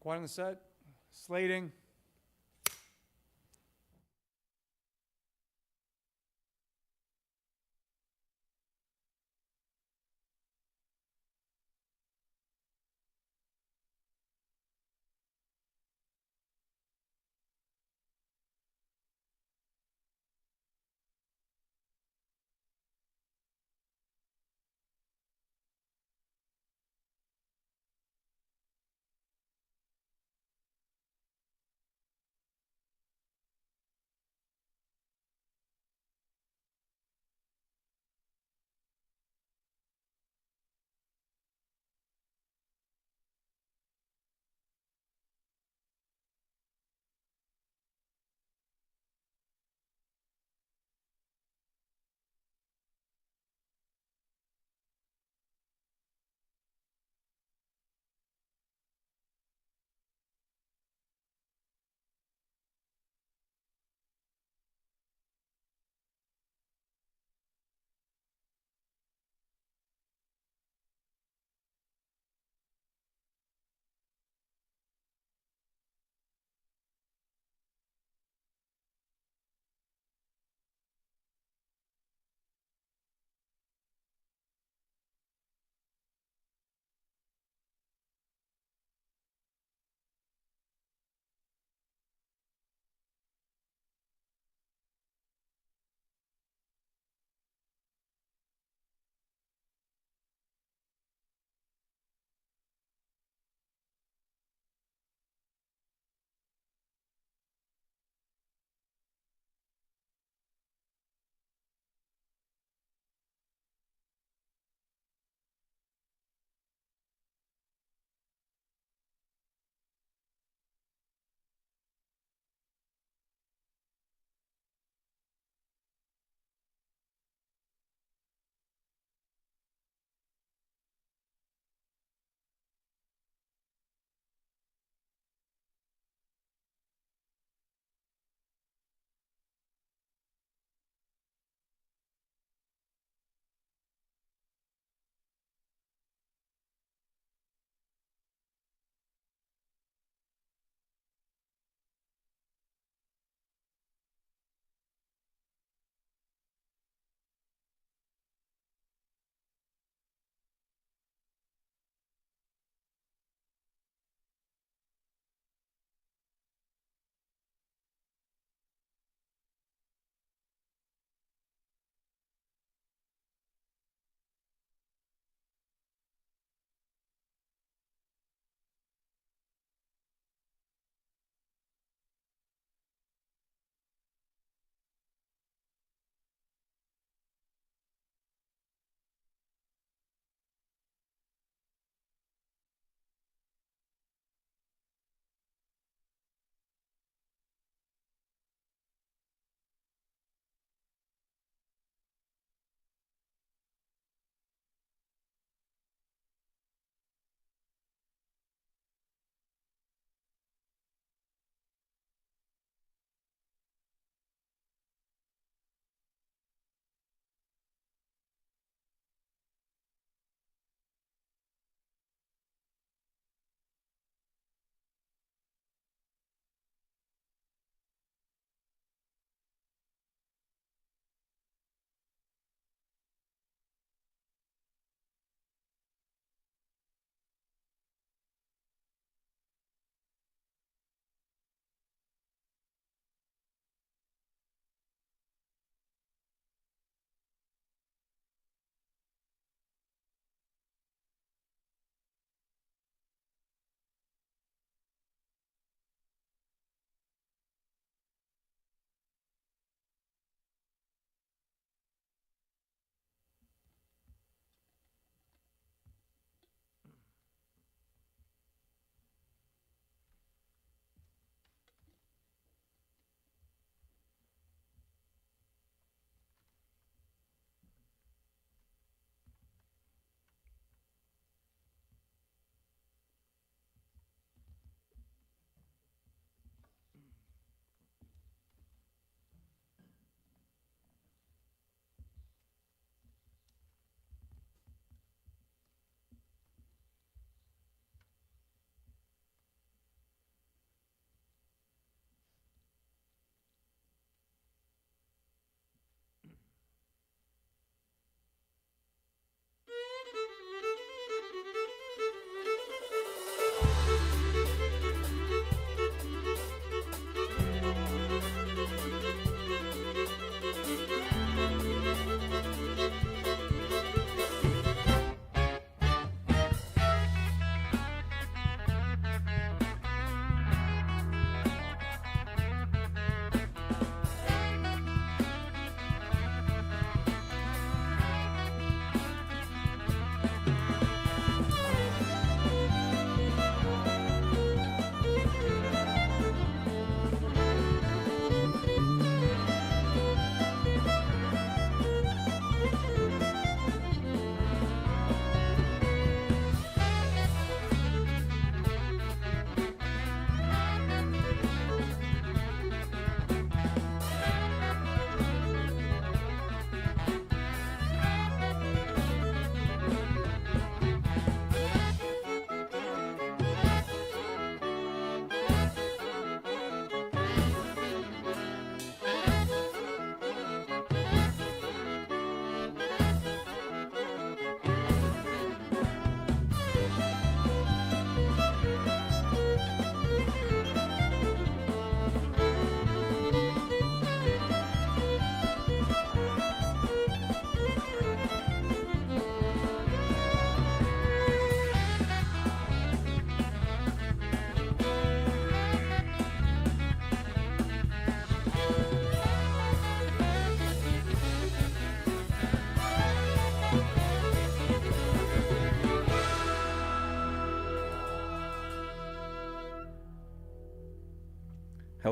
Quiet on the set. Slating.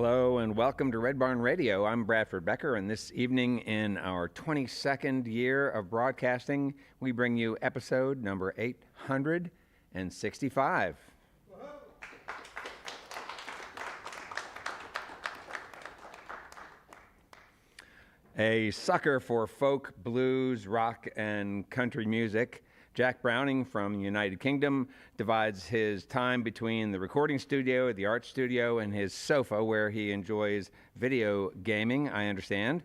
Hello and welcome to Red Barn Radio. I'm Bradford Becker, and this evening in our 22nd year of broadcasting, we bring you episode number 865. A sucker for folk, blues, rock, and country music, Jack Browning from the United Kingdom divides his time between the recording studio, the art studio, and his sofa where he enjoys video gaming, I understand.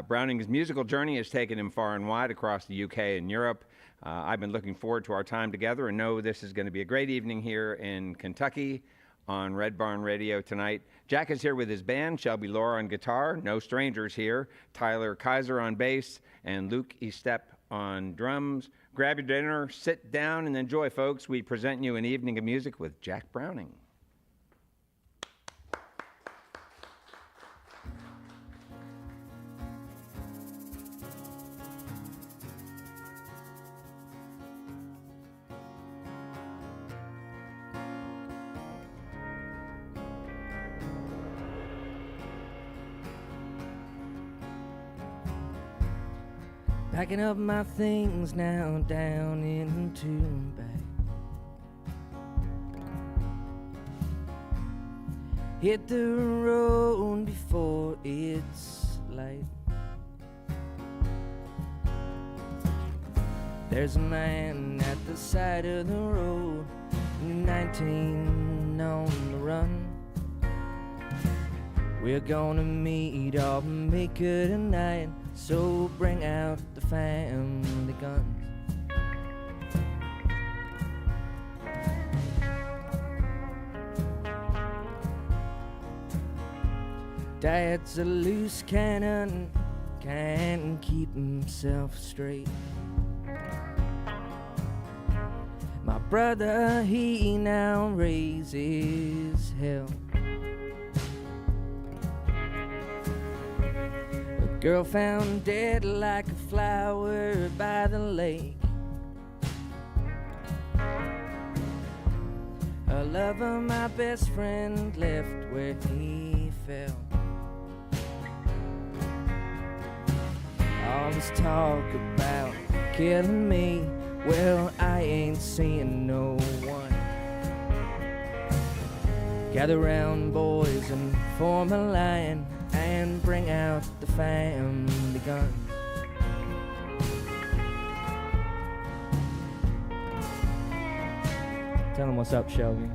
Browning's musical journey has taken him far and wide across the UK and Europe. I've been looking forward to our time together and know this is going to be a great evening here in Kentucky on Red Barn Radio tonight. Jack is here with his band, Shelby Laura on guitar, no strangers here, Tyler Kaiser on bass, and Luke Estep on drums. Grab your dinner, sit down, and enjoy, folks. We present you an evening of music with Jack Browning. Packing up my things now down into back. Hit the road before it's light. There's a man at the side of the road, 19 on the run. We're gonna meet or make it tonight, so bring out the family guns. Dad's a loose cannon, can't keep himself straight. My brother, he now raises hell. Girl found dead like a flower by the lake. A lover, my best friend, left where he fell. All this talk about killing me, well, I ain't seeing no one. Gather round, boys, and form a line, and bring out the family guns. Tell them what's up, Shelby.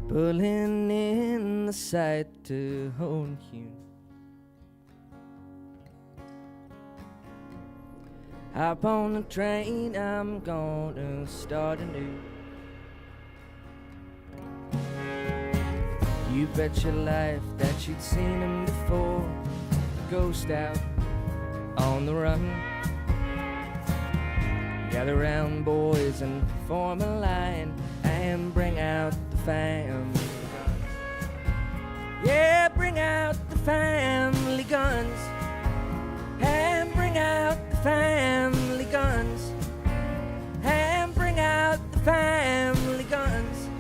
Pulling in the sight to hold you. Hop on the train, I'm gonna start anew. You bet your life that you'd seen him before. Ghost out on the run. Gather round, boys, and form a line, and bring out the family guns. Yeah, bring out the family guns. And bring out the family guns. And bring out the family guns.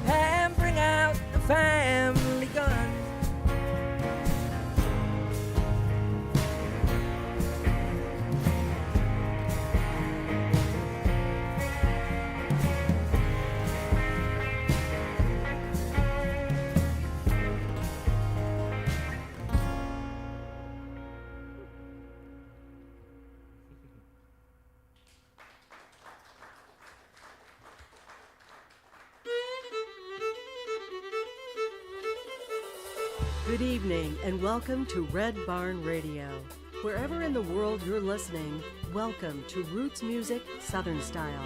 And bring out the family guns. Good evening and welcome to Red Barn Radio. Wherever in the world you're listening, welcome to Roots Music Southern Style.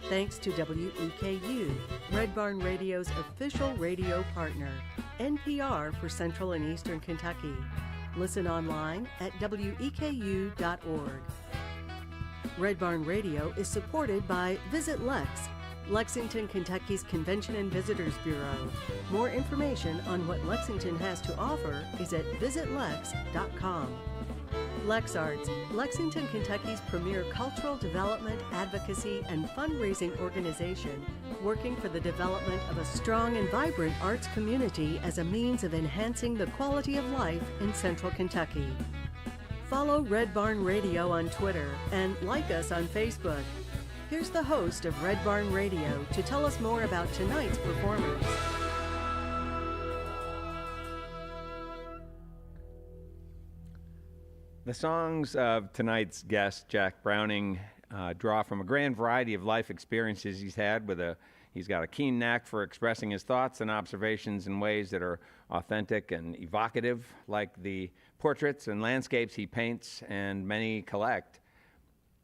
Thanks to WEKU, Red Barn Radio's official radio partner, NPR for Central and Eastern Kentucky. Listen online at weku.org. Red Barn Radio is supported by Visit Lex, Lexington, Kentucky's Convention and Visitors Bureau. More information on what Lexington has to offer is at visitlex.com. LexArts, Lexington, Kentucky's premier cultural development, advocacy, and fundraising organization, working for the development of a strong and vibrant arts community as a means of enhancing the quality of life in Central Kentucky. Follow Red Barn Radio on Twitter and like us on Facebook. Here's the host of Red Barn Radio to tell us more about tonight's performers. The songs of tonight's guest, Jack Browning, draw from a grand variety of life experiences he's had. He's got a keen knack for expressing his thoughts and observations in ways that are authentic and evocative, like the portraits and landscapes he paints and many collect.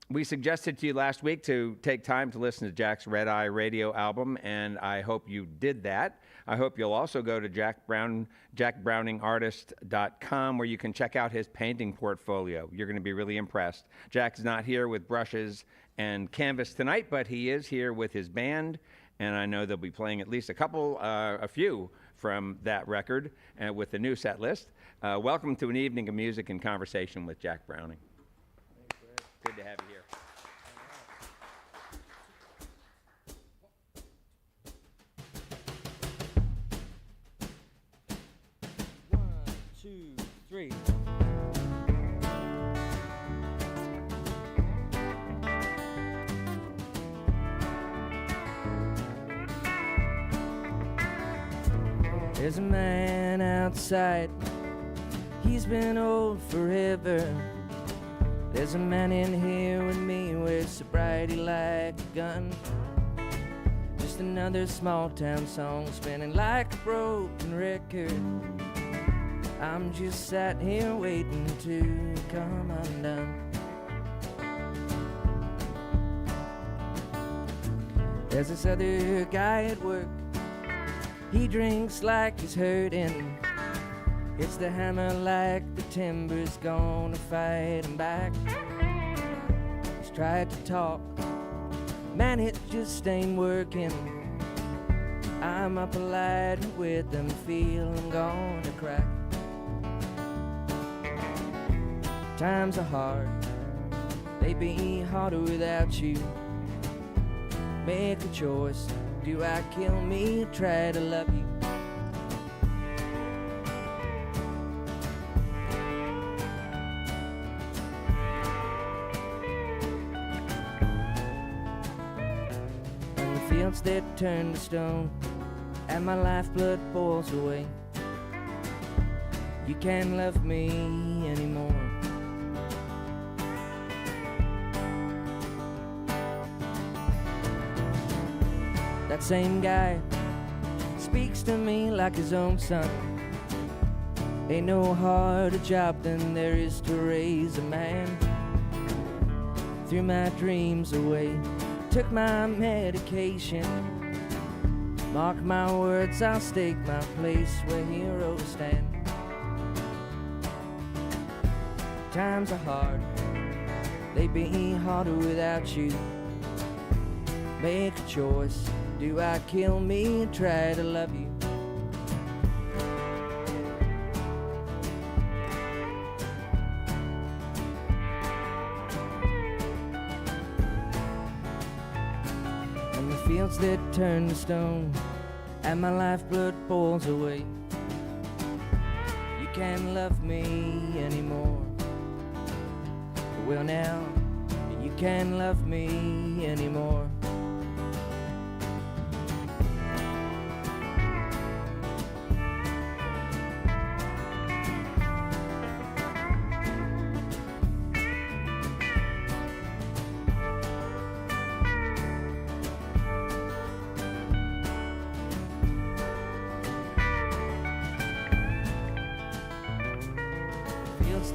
We suggested to you last week to take time to listen to Jack's Red Eye Radio album, and I hope you did that. I hope you'll also go to jackbrowningartist.com, where you can check out his painting portfolio. You're going to be really impressed. Jack's not here with brushes and canvas tonight, but he is here with his band, and I know they'll be playing at least a few from that record with the new set list. Welcome to an evening of music and conversation with Jack Browning. Good to have you here. 2, 3. There's a man outside, he's been old forever. There's a man in here with me with sobriety like a gun. Just another small town song spinning like a broken record. I'm just sat here waiting to come undone. There's this other guy at work, he drinks like he's hurting. Hits the hammer like the timber's gonna fight him back. He's tried to talk, man, it just ain't working. I'm up polite with them, feel I'm gonna crack. Times are hard, they be harder without you. Make a choice, do I kill me or try to love you? And the fields that turn to stone, and my lifeblood pours away. You can't love me anymore. That same guy speaks to me like his own son. Ain't no harder job than there is to raise a man. Threw my dreams away, took my medication. Mark my words, I'll stake my place where heroes stand. Times are hard, they be harder without you. Make a choice, do I kill me or try to love you? And the fields that turn to stone, and my lifeblood pours away. You can't love me anymore. Well now, you can't love me anymore.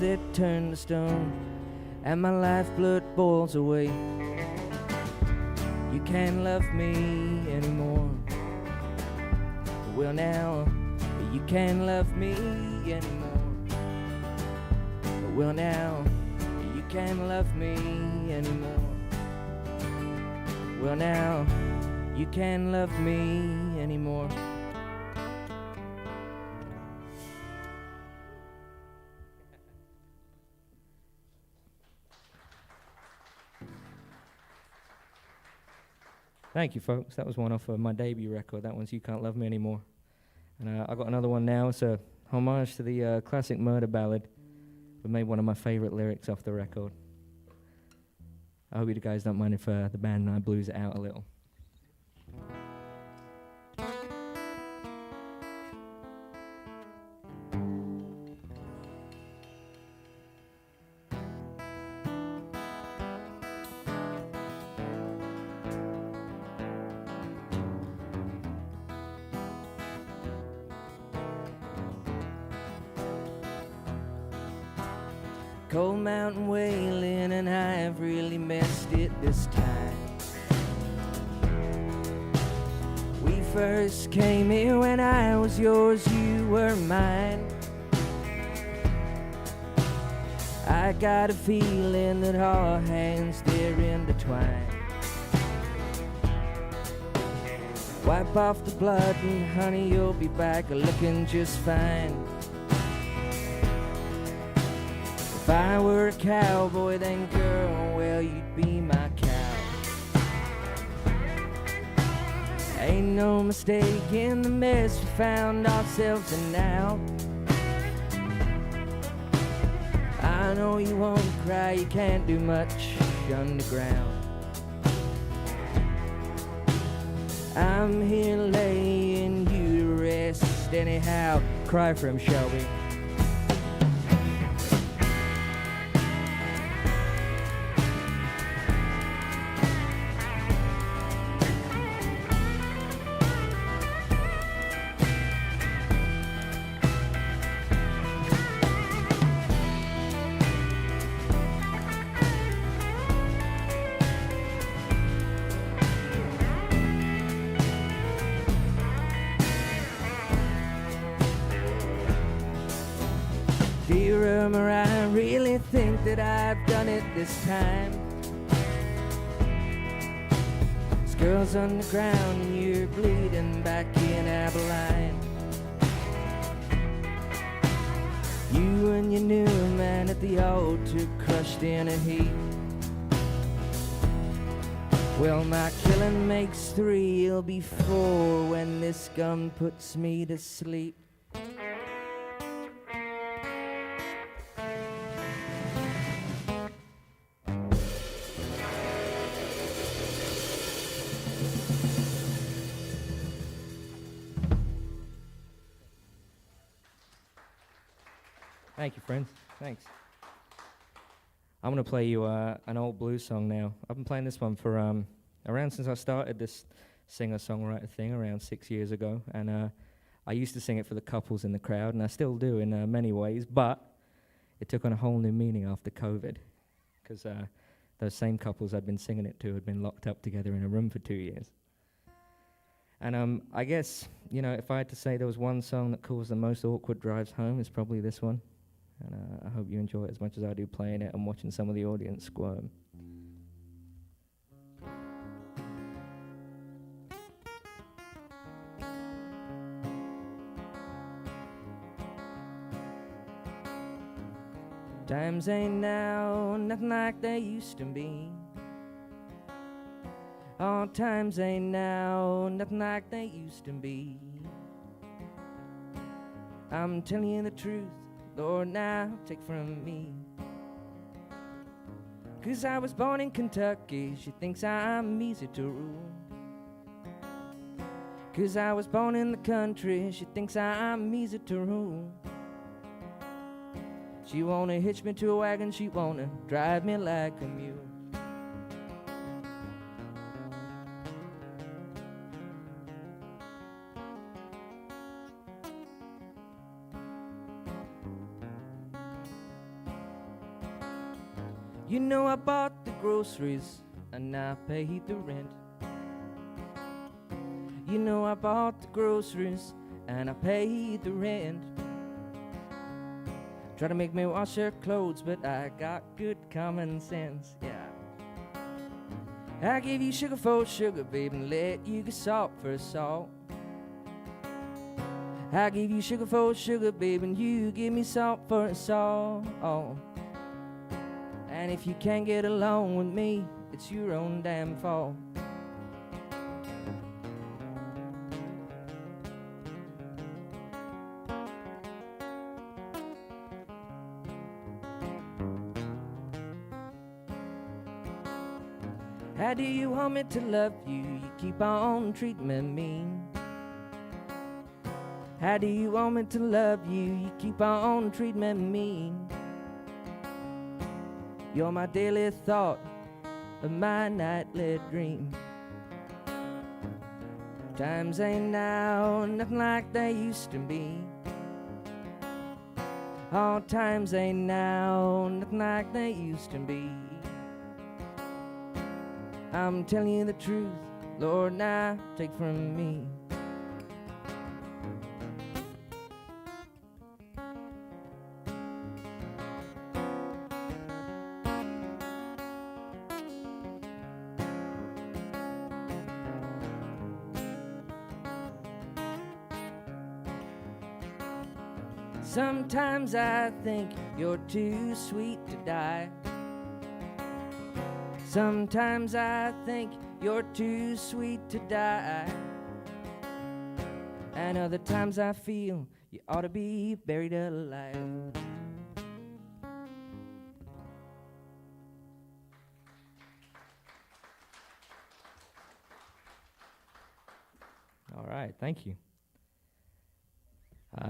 That turn to stone, and my lifeblood boils away. You can't love me anymore. Well now, you can't love me anymore. Well now, you can't love me anymore. Well, now you can't love me anymore. Thank you, folks. That was one off of my debut record. That one's You Can't Love Me Anymore. And I got another one now. It's a homage to the classic murder ballad. We made one of my favorite lyrics off the record. I hope you guys don't mind if the band and I blues it out a little. Cold mountain wailing, and I've really messed it this time. We first came here when I was yours, you were mine. I got a feeling that our hands, they're intertwined. Wipe off the blood and honey, you'll be back looking just fine. If I were a cowboy, then girl, well, you'd be my cow. Ain't no mistake in the mess we found ourselves in now. I know you won't cry, you can't do much underground. I'm here laying you to rest anyhow. Cry for him, shall we? Dear Mariah, I really think that I've done it this time. This girl's on the ground and you're bleeding back in Abilene. You and your new man at the altar crushed in a heap. Well, my killing makes 3, it'll be 4 when this gun puts me to sleep. Thank you, friends. Thanks. I'm going to play you an old blues song now. I've been playing this one for around since I started this singer-songwriter thing around 6 years ago. And I used to sing it for the couples in the crowd, and I still do in many ways, but it took on a whole new meaning after COVID, because those same couples I'd been singing it to had been locked up together in a room for 2 years. And I guess, you know, if I had to say there was one song that caused the most awkward drives home, it's probably this one. And I hope you enjoy it as much as I do playing it and watching some of the audience squirm. Times ain't now nothing like they used to be. Oh, times ain't now nothing like they used to be. I'm telling you the truth, Lord, now take from me. 'Cause I was born in Kentucky, she thinks I'm easy to rule. 'Cause I was born in the country, she thinks I'm easy to rule. She wanna hitch me to a wagon, she wanna drive me like a mule. You know I bought the groceries and I paid the rent. You know I bought the groceries and I paid the rent. Try to make me wash her clothes, but I got good common sense, yeah. I give you sugar for sugar, baby, and let you get salt for salt. I give you sugar for sugar, baby, and you give me salt for salt. And if you can't get along with me, it's your own damn fault. How do you want me to love you? You keep on treating me mean. How do you want me to love you? You keep on treating me mean. You're my daily thought of my nightly dream. Times ain't now nothing like they used to be. All times ain't now nothing like they used to be. I'm telling you the truth, Lord, now take from me. Sometimes I think you're too sweet to die. Sometimes I think you're too sweet to die. And other times I feel you ought to be buried alive. All right, thank you.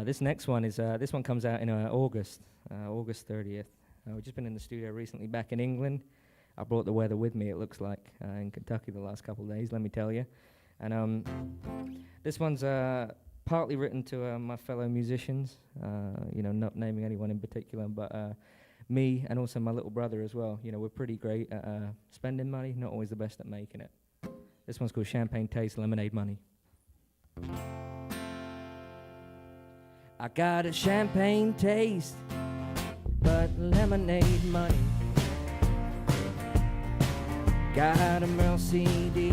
This next one is this one comes out in August 30th. We've just been in the studio recently back in England. I brought the weather with me, it looks like, in Kentucky the last couple of days, let me tell you. And this one's partly written to my fellow musicians, not naming anyone in particular, but me and also my little brother as well. You know, we're pretty great at spending money, not always the best at making it. This one's called Champagne Taste, Lemonade Money. I got a champagne taste, but lemonade money. Got a Merle CD,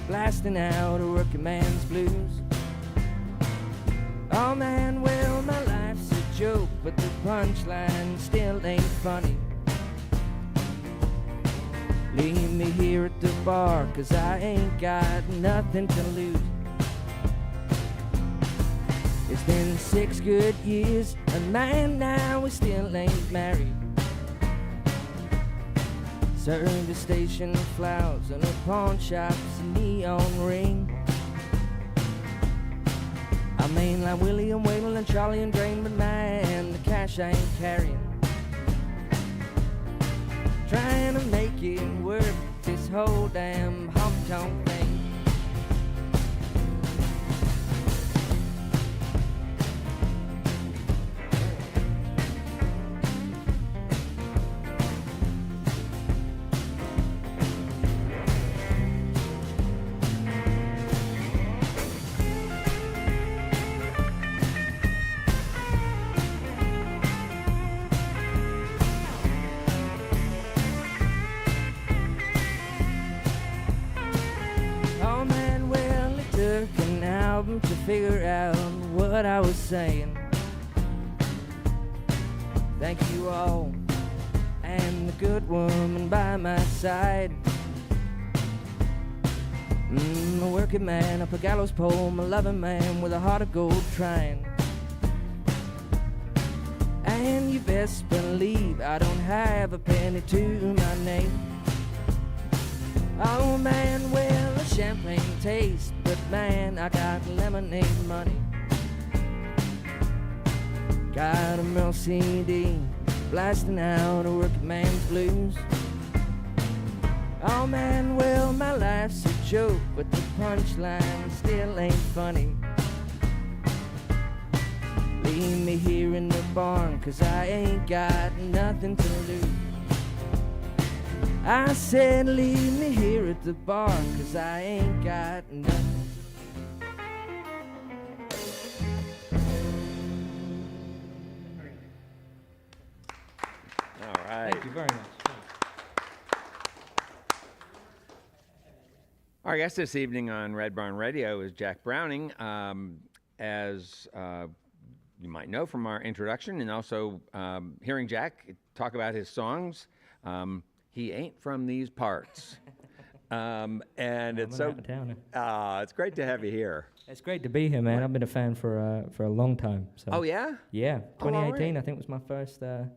blasting out a working man's blues. Oh man, well, my life's a joke, but the punchline still ain't funny. Leave me here at the bar, 'cause I ain't got nothing to lose. It's been 6 good years, and man, now we still ain't married. Service station flowers and a pawn shop's a neon ring. I mean, like Willie and Waddle and Charlie and Drain, but man, the cash I ain't carrying. Trying to make it work, this whole damn honky-tonk thing. To figure out what I was saying. Thank you all, and the good woman by my side. A working man up a gallows pole, a loving man with a heart of gold trying. And you best believe I don't have a penny to my name. Oh man, well, a champagne taste, but man, I got lemonade money. Got a Merle CD, blasting out a working man's blues. Oh man, well, my life's a joke, but the punchline still ain't funny. Leave me here in the barn, 'cause I ain't got nothing to lose. I said leave me here at the bar, 'cause I ain't got nothing. All right. Thank you very much. Our guest this evening on Red Barn Radio is Jack Browning. As you might know from our introduction and also hearing Jack talk about his songs, he ain't from these parts. And it's so it's great to have you here. It's great to be here, man. I've been a fan for a long time. So. Oh, yeah? Yeah, Oh, all 2018 right. I think was my first the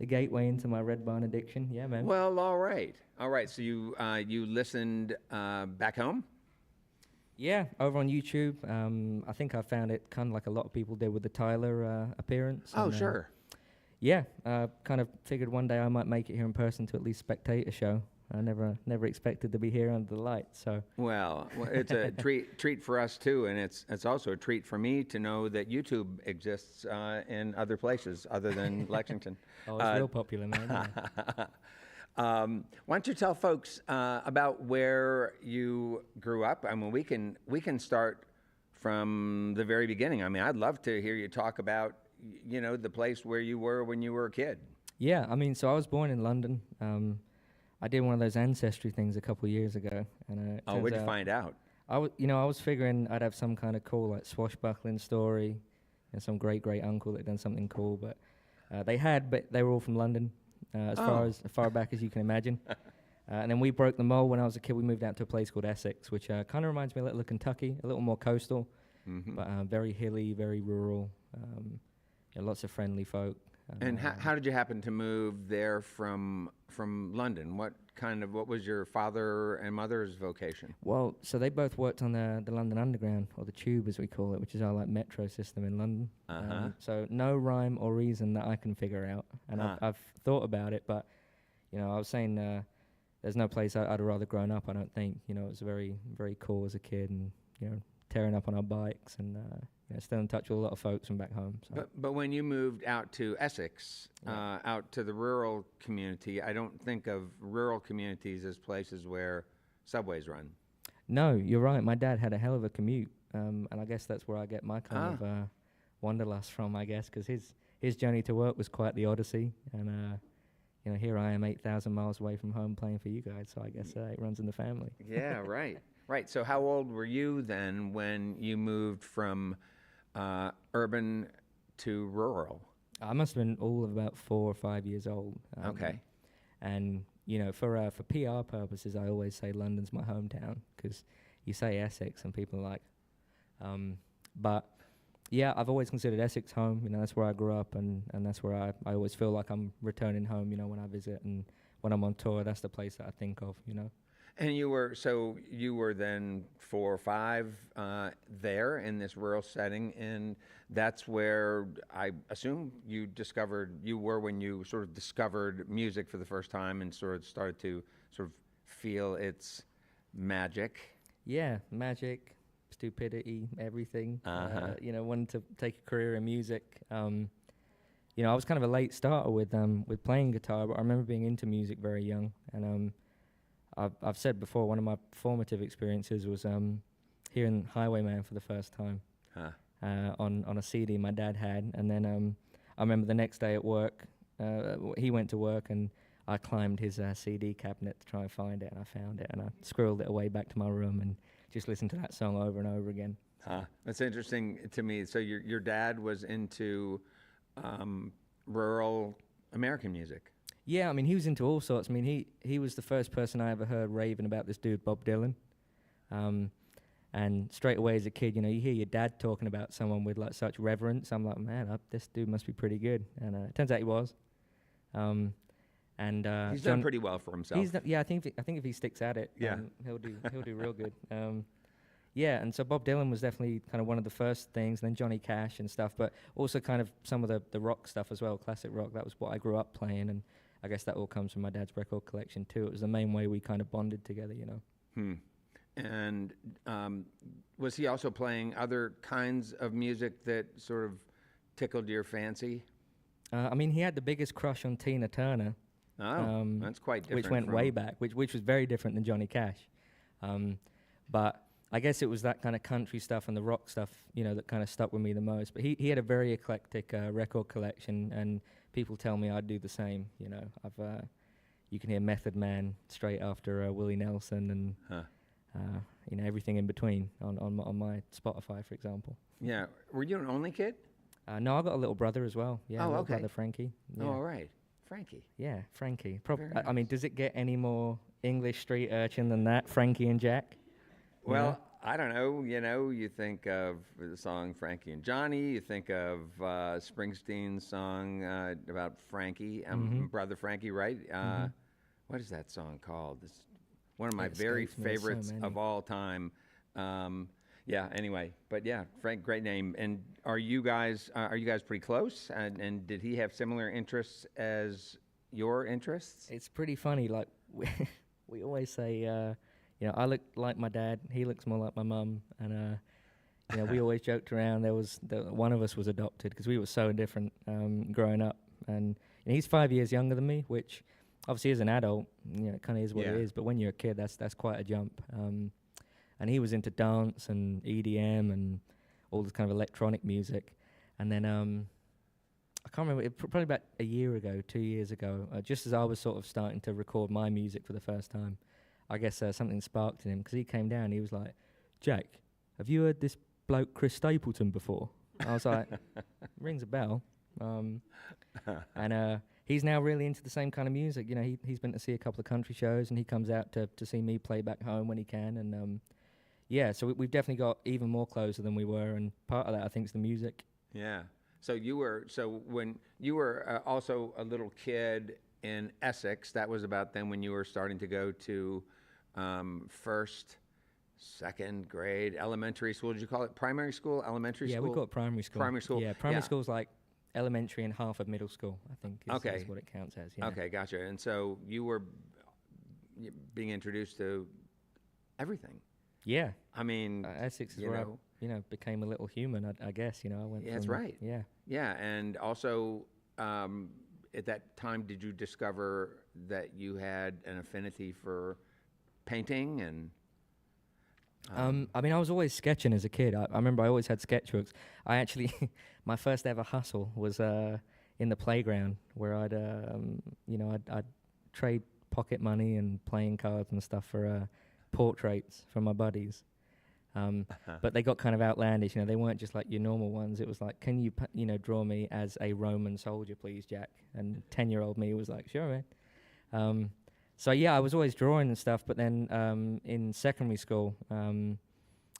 gateway into my Red Barn addiction. Yeah, man. Well, all right. All right, so you listened back home? Yeah, over on YouTube. I think I found it kind of like a lot of people did with the Tyler appearance. Oh, and, sure. Yeah, kind of figured one day I might make it here in person to at least spectate a show. I never expected to be here under the lights. So Well, it's a treat for us too, and it's also a treat for me to know that YouTube exists in other places other than Lexington. oh, it's real popular, man. Yeah. Why don't you tell folks about where you grew up? I mean, we can start from the very beginning. I mean, I'd love to hear you talk about the place where you were when you were a kid. Yeah, I mean, so I was born in London. I did one of those ancestry things a couple of years ago, and Where'd you find out? I was figuring I'd have some kind of cool like swashbuckling story, and some great uncle that had done something cool, but but they were all from London, as far back as you can imagine. And then we broke the mold when I was a kid. We moved out to a place called Essex, which kind of reminds me a little of Kentucky, a little more coastal, but very hilly, very rural. Lots of friendly folk. And how did you happen to move there from London? What was your father and mother's vocation? Well, so they both worked on the London Underground, or the Tube as we call it, which is our like metro system in London. So no rhyme or reason that I can figure out, and I've thought about it, but I was saying there's no place I'd rather grown up. I don't think. It was very very cool as a kid, and tearing up on our bikes and. Still in touch with a lot of folks from back home. So. But when you moved out to Essex, out to the rural community, I don't think of rural communities as places where subways run. No, you're right. My dad had a hell of a commute, and I guess that's where I get my kind of wanderlust from, I guess, because his journey to work was quite the odyssey, and here I am 8,000 miles away from home playing for you guys, so I guess it runs in the family. Yeah, right. Right. So how old were you then when you moved from urban to rural? I must have been all of about 4 or 5 years old. Okay. And for PR purposes, I always say London's my hometown, because you say Essex and people are like, but yeah, I've always considered Essex home. That's where I grew up, and that's where I always feel like I'm returning home. When I visit and when I'm on tour, that's the place that I think of. And you were then 4 or 5 there in this rural setting, and that's where I assume you were when you sort of discovered music for the first time and sort of started to sort of feel its magic. Yeah, magic, stupidity, everything. Wanted to take a career in music. I was kind of a late starter with playing guitar, but I remember being into music very young, and I've said before, one of my formative experiences was hearing Highwayman for the first time on a CD my dad had, and then I remember the next day at work, he went to work and I climbed his CD cabinet to try and find it, and I found it, and I squirreled it away back to my room and just listened to that song over and over again. That's interesting to me. So your dad was into rural American music. Yeah, I mean, he was into all sorts. I mean, he was the first person I ever heard raving about this dude, Bob Dylan. And straight away as a kid, you hear your dad talking about someone with like such reverence. I'm like, man, this dude must be pretty good. And it turns out he was. He's done pretty well for himself. I think if he sticks at it, yeah, he'll do real good. Yeah, and so Bob Dylan was definitely kind of one of the first things, and then Johnny Cash and stuff, but also kind of some of the rock stuff as well, classic rock. That was what I grew up playing, and I guess that all comes from my dad's record collection too. It was the main way we kind of bonded together, And was he also playing other kinds of music that sort of tickled your fancy? I mean, he had the biggest crush on Tina Turner. That's quite different. Which went way back, which was very different than Johnny Cash. But I guess it was that kind of country stuff and the rock stuff, that kind of stuck with me the most. But he had a very eclectic record collection, and people tell me I'd do the same. You can hear Method Man straight after Willie Nelson, everything in between on my Spotify, for example. Yeah. Were you an only kid? No, I got a little brother as well. Yeah, Oh, little okay. brother Frankie. Yeah. Oh, all right. Frankie. Yeah, Frankie. Very I mean, nice. does it get any more English street urchin than that, Frankie and Jack? Well, I don't know. You think of the song Frankie and Johnny. You think of Springsteen's song about Frankie, brother Frankie, right? What is that song called? It's one of my It very escapes me, there's so favorites many. of all time. Yeah. Anyway, but yeah, Frank, great name. And are you guys pretty close? And did he have similar interests as your interests? It's pretty funny. Like we always say, I look like my dad. He looks more like my mum, and we always joked around. One of us was adopted because we were so different growing up, and he's 5 years younger than me, which obviously as an adult, it kind of is what it Yeah. is. But when you're a kid, that's quite a jump. And he was into dance and EDM and all this kind of electronic music, and then I can't remember. Probably about a year ago, 2 years ago, just as I was sort of starting to record my music for the first time, I guess something sparked in him because he came down. He was like, "Jack, have you heard this bloke Chris Stapleton before?" I was like, "Rings a bell." And he's now really into the same kind of music. He's been to see a couple of country shows, and he comes out to see me play back home when he can. And so we've definitely got even more closer than we were. And part of that, I think, is the music. Yeah. So when you were also a little kid in Essex, that was about then when you were starting to go to first, second grade elementary school. Did you call it primary school, elementary school? Yeah, we call it primary school. Primary school. Yeah, primary school's like elementary and half of middle school, I think, Okay. is what it counts as. Yeah. Okay, gotcha. And so you were being introduced to everything. Yeah. I mean, Essex is you where know. I, became a little human, I guess. I went Yeah, that's from, right. Yeah. Yeah, and also at that time, did you discover that you had an affinity for painting and? I mean, I was always sketching as a kid. I remember I always had sketchbooks. I actually, my first ever hustle was in the playground where I'd trade pocket money and playing cards and stuff for portraits from my buddies. But they got kind of outlandish. They weren't just like your normal ones. It was like, can you draw me as a Roman soldier, please, Jack? And 10-year-old me was like, sure, man. So yeah, I was always drawing and stuff, but then in secondary school and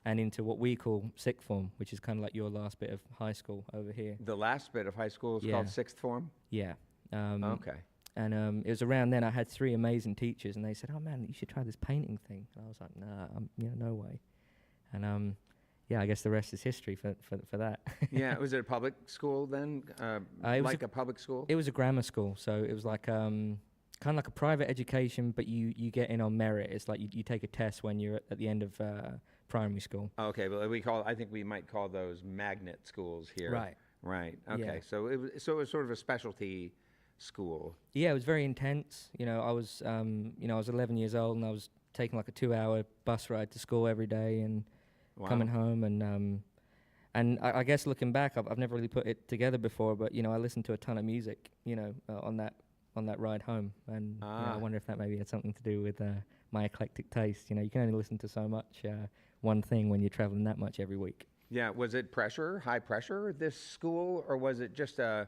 into what we call sixth form, which is kind of like your last bit of high school over here. The last bit of high school is Yeah. called sixth form? Yeah. Okay. And it was around then I had 3 amazing teachers, and they said, "Oh man, you should try this painting thing." And I was like, "Nah, no way." And I guess the rest is history for that. Yeah, was it a public school then? It was like a public school? It was a grammar school, so it was like kind of like a private education, but you get in on merit. It's like you take a test when you're at the end of primary school. Okay, well I think we might call those magnet schools here. Right. Right. Okay. Yeah. So it was sort of a specialty school. Yeah, it was very intense. I was 11 years old, and I was taking like a 2-hour bus ride to school every day, and Wow. coming home, and I guess looking back, I've never really put it together before, but I listened to a ton of music, on that ride home, and I wonder if that maybe had something to do with my eclectic taste. You can only listen to so much one thing when you're traveling that much every week. Yeah. Was it high pressure, this school, or was it just a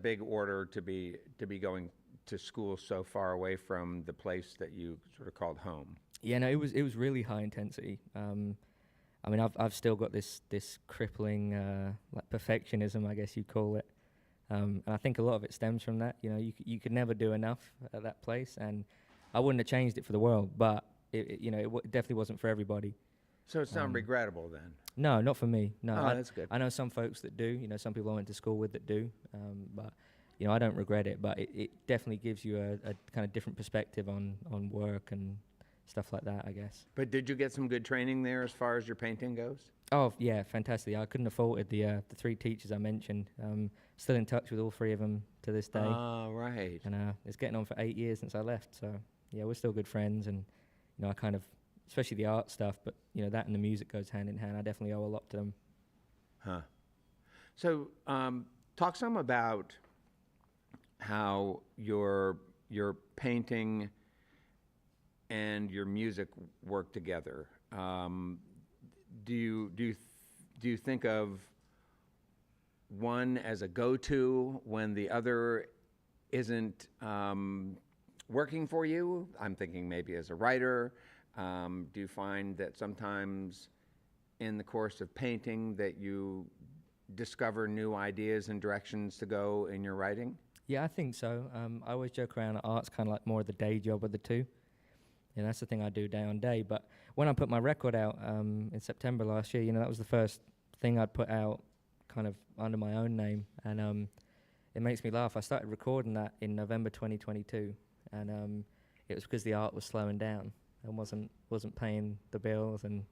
big order to be going to school so far away from the place that you sort of called home? Yeah, no, it was really high intensity. I mean, I've still got this crippling like perfectionism, I guess you'd call it, and I think a lot of it stems from that. You could never do enough at that place, and I wouldn't have changed it for the world, but it definitely wasn't for everybody. So it's not regrettable then? No, not for me. No, Oh, that's good. I know some folks that do. Some people I went to school with that do, but I don't regret it. But it definitely gives you a kind of different perspective on work and stuff like that, I guess. But did you get some good training there as far as your painting goes? Oh yeah, fantastic. I couldn't have faulted the 3 teachers I mentioned. Still in touch with all 3 of them to this day. Oh, right. And it's getting on for 8 years since I left. So yeah, we're still good friends, and I kind of, especially the art stuff, but that and the music goes hand in hand. I definitely owe a lot to them. Huh. So talk some about how your painting and your music work together? Do you think of one as a go-to when the other isn't working for you? I'm thinking maybe as a writer. Do you find that sometimes in the course of painting that you discover new ideas and directions to go in your writing? Yeah, I think so. I always joke around that art's kind of like more of the day job of the two. And that's the thing I do day on day. But when I put my record out in September last year, that was the first thing I'd put out kind of under my own name. And it makes me laugh. I started recording that in November 2022. And it was because the art was slowing down and wasn't paying the bills. And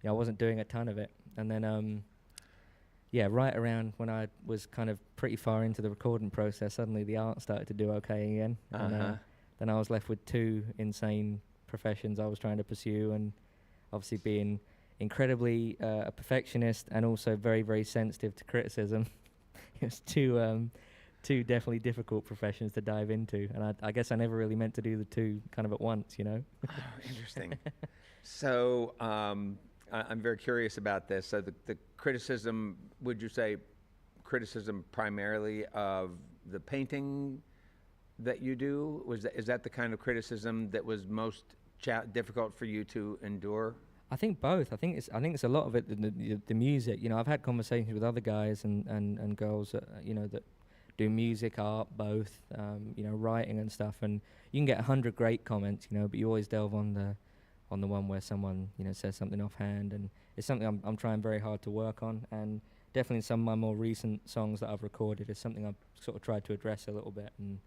I wasn't doing a ton of it. And then, right around when I was kind of pretty far into the recording process, suddenly the art started to do okay again. And then I was left with two insane professions I was trying to pursue, and obviously being incredibly a perfectionist and also very, very sensitive to criticism. It was two definitely difficult professions to dive into, and I guess I never really meant to do the two kind of at once, Oh, interesting. So I'm very curious about this. So the criticism, would you say criticism primarily of the painting that you do? Is that the kind of criticism that was most difficult for you to endure? I think both. I think it's a lot of it the music. I've had conversations with other guys and girls that that do music, art, both. Writing and stuff. And you can get 100 great comments, but you always delve on the one where someone says something offhand, and it's something I'm trying very hard to work on. And definitely some of my more recent songs that I've recorded is something I've sort of tried to address a little bit and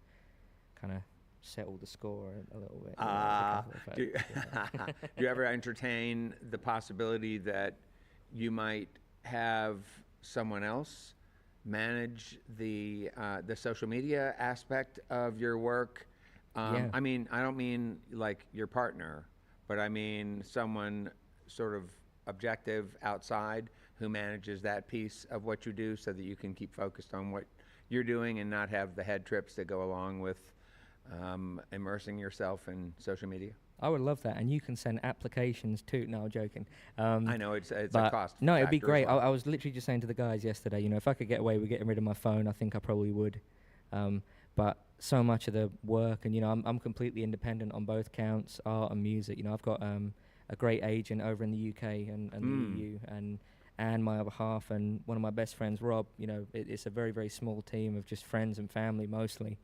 kind of settle the score a little bit. Do you ever entertain the possibility that you might have someone else manage the social media aspect of your work? Yeah. I mean, I don't mean like your partner, but I mean someone sort of objective outside who manages that piece of what you do so that you can keep focused on what you're doing and not have the head trips that go along with immersing yourself in social media. I would love that, and you can send applications too. No, I'm joking. I know it's a cost. No, it'd be factor great. as well. I was literally just saying to the guys yesterday, if I could get away with getting rid of my phone, I think I probably would. But so much of the work, and I'm completely independent on both counts, art and music. I've got a great agent over in the UK and the EU, and my other half, and one of my best friends, Rob. It's a very, very small team of just friends and family mostly.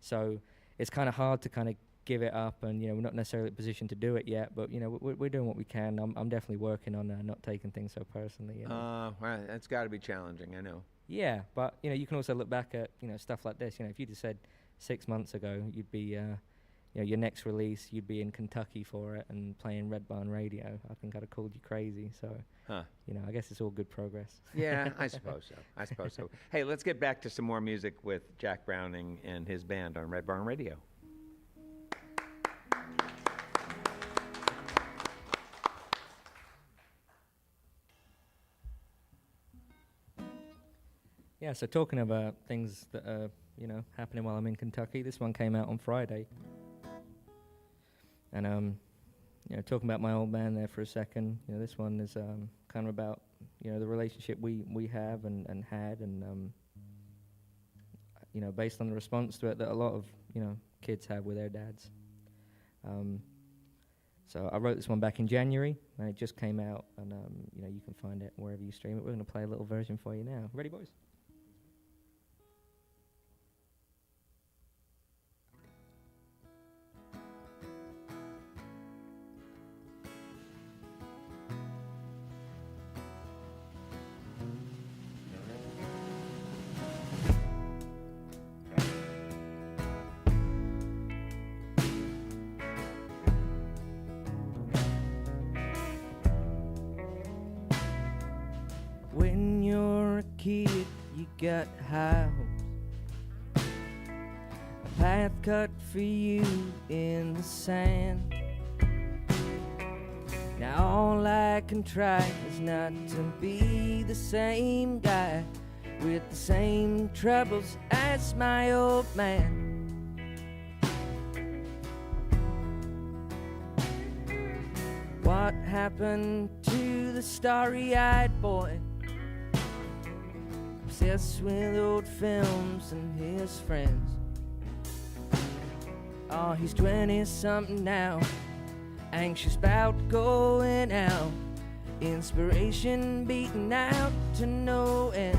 So it's kind of hard to kind of give it up, and we're not necessarily in a position to do it yet, but we're doing what we can. I'm definitely working on not taking things so personally. Well, that's got to be challenging, I know. Yeah, but you can also look back at stuff like this. If you'd have said 6 months ago you'd be your next release, you'd be in Kentucky for it and playing Red Barn Radio, I think I'd have called you crazy. So I guess it's all good progress. Yeah, I suppose so. Hey, let's get back to some more music with Jack Browning and his band on Red Barn Radio. Yeah, so talking about things that are, happening while I'm in Kentucky, this one came out on Friday. And, talking about my old band there for a second, this one is kind of about, the relationship we have and had, and, based on the response to it that a lot of, kids have with their dads. So I wrote this one back in January, and it just came out, and, you can find it wherever you stream it. We're going to play a little version for you now. Ready, boys? When you're a kid, you got high hopes, a path cut for you in the sand. Now all I can try is not to be the same guy with the same troubles as my old man. happened to the starry-eyed boy, obsessed with old films and his friends? Oh, he's 20-something now, anxious about going out, inspiration beaten out to no end.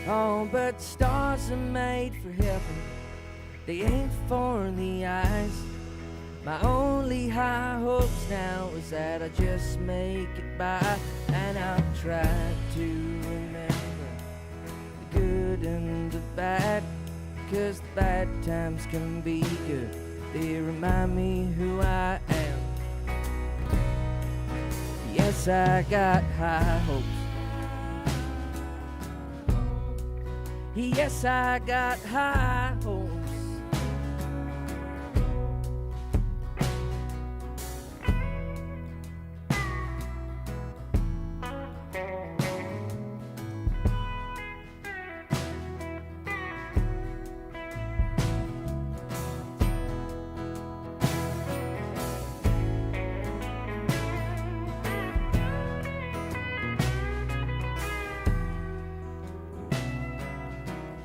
Oh, but stars are made for heaven, they ain't for the eyes. My only high hopes now is that I just make it by, and I'll try to remember the good and the bad, 'cause the bad times can be good. They remind me who I am. Yes, I got high hopes. Yes, I got high hopes.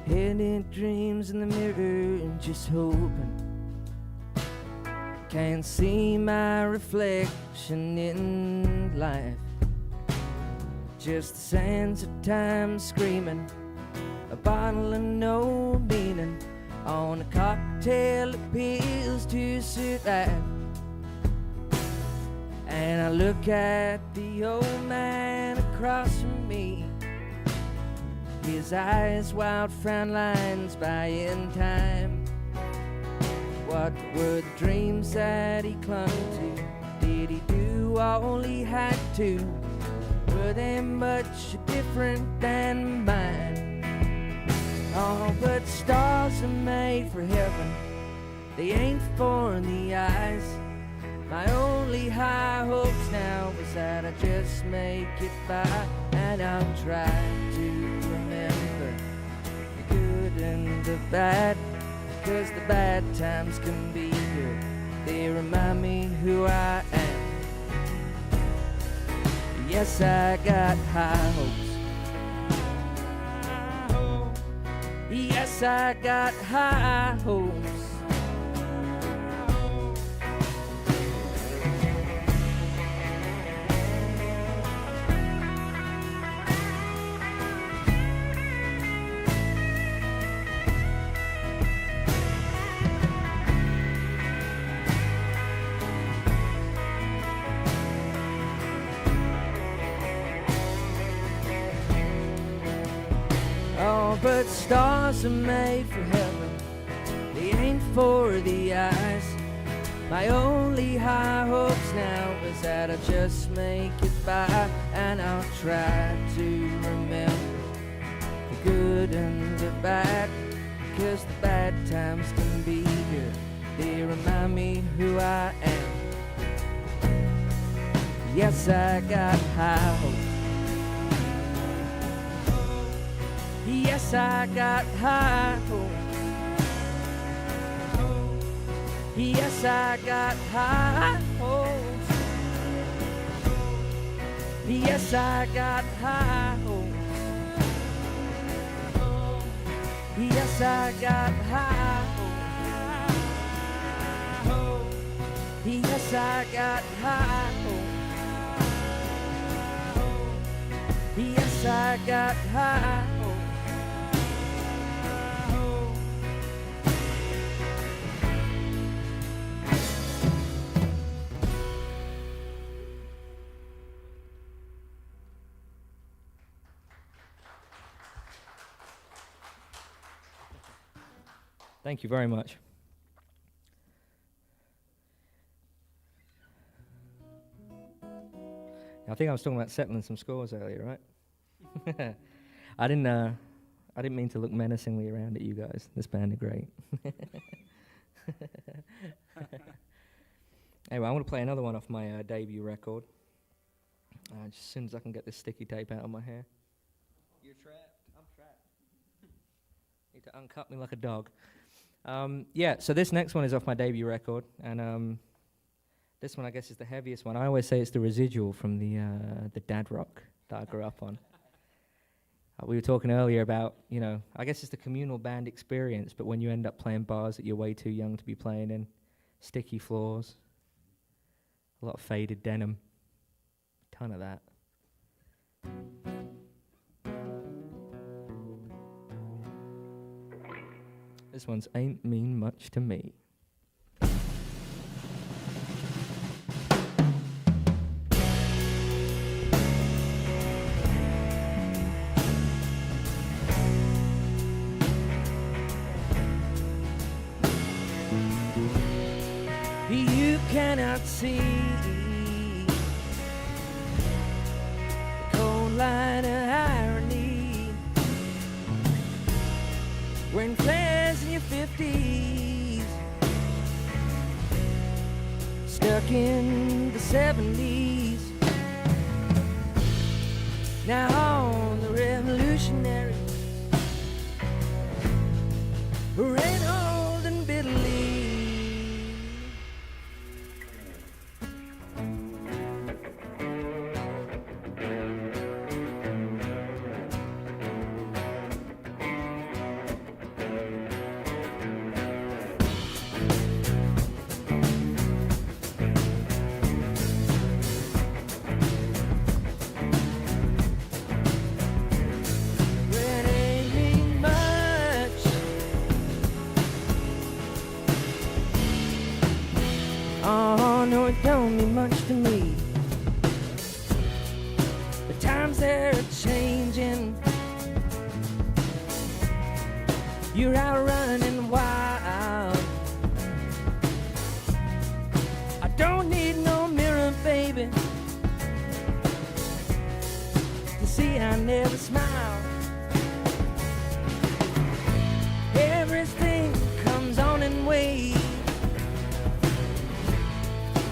Hidden dreams in the mirror and just hoping can't see my reflection in life. Just the sands of time screaming, a bottle of no meaning on a cocktail that appeals to survive. And I look at the old man across from me, his eyes wild frown lines buying time. What were the dreams that he clung to? Did he do all he had to? Were they much different than mine? Oh, but stars are made for heaven, they ain't for the eyes. My only high hopes now is that I just make it by, and I'll try to remember the good and the bad, 'cause the bad times can be good. They remind me who I am. Yes, I got high hopes. Yes, I got high hopes. Oh, but stars are made for heaven, they ain't for the eyes. My only high hopes now is that I just make it by, and I'll try to remember the good and the bad, 'cause the bad times can be good. They remind me who I am. Yes, I got high hopes. Yes, I got high hopes. Yes, I got high hopes. Yes, I got high hopes. Yes, I got high hopes. Yes, I got high hopes. Yes, I got high hopes. Thank you very much. I think I was talking about settling some scores earlier, right? I didn't mean to look menacingly around at you guys. This band are great. Anyway, I want to play another one off my debut record. Just as soon as I can get this sticky tape out of my hair. You're trapped. I'm trapped. Need to uncut me like a dog. Yeah, so this next one is off my debut record, and This one, I guess, is the heaviest one. I always say it's the residual from the dad rock that I grew up on. We were talking earlier about, you know, I guess it's the communal band experience, but when you end up playing bars that you're way too young to be playing in, sticky floors, a lot of faded denim, ton of that. This one's Ain't Mean Much to Me. You cannot see the cold line of irony wearing flares in your 50s, stuck in the 70s. Now on the revolutionary ran old and bitterly. Don't mean much to me. The times they're changing. You're out running wild. I don't need no mirror, baby, to see I never smile. Everything comes on in waves,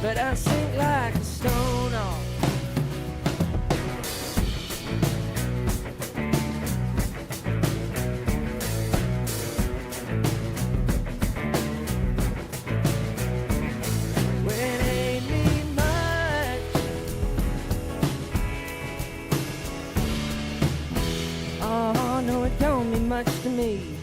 but I sink like a stone off. Well, it ain't mean much. Oh, no, it don't mean much to me.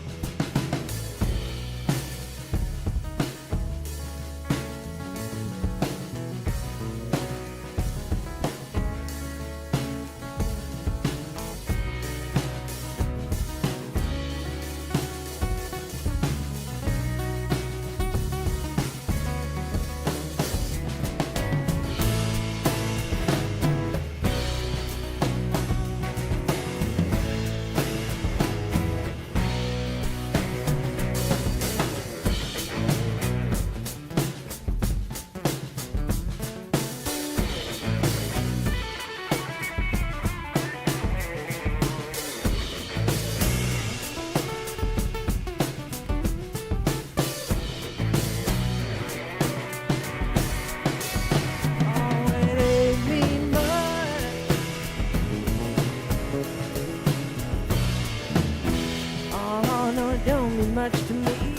Much to me.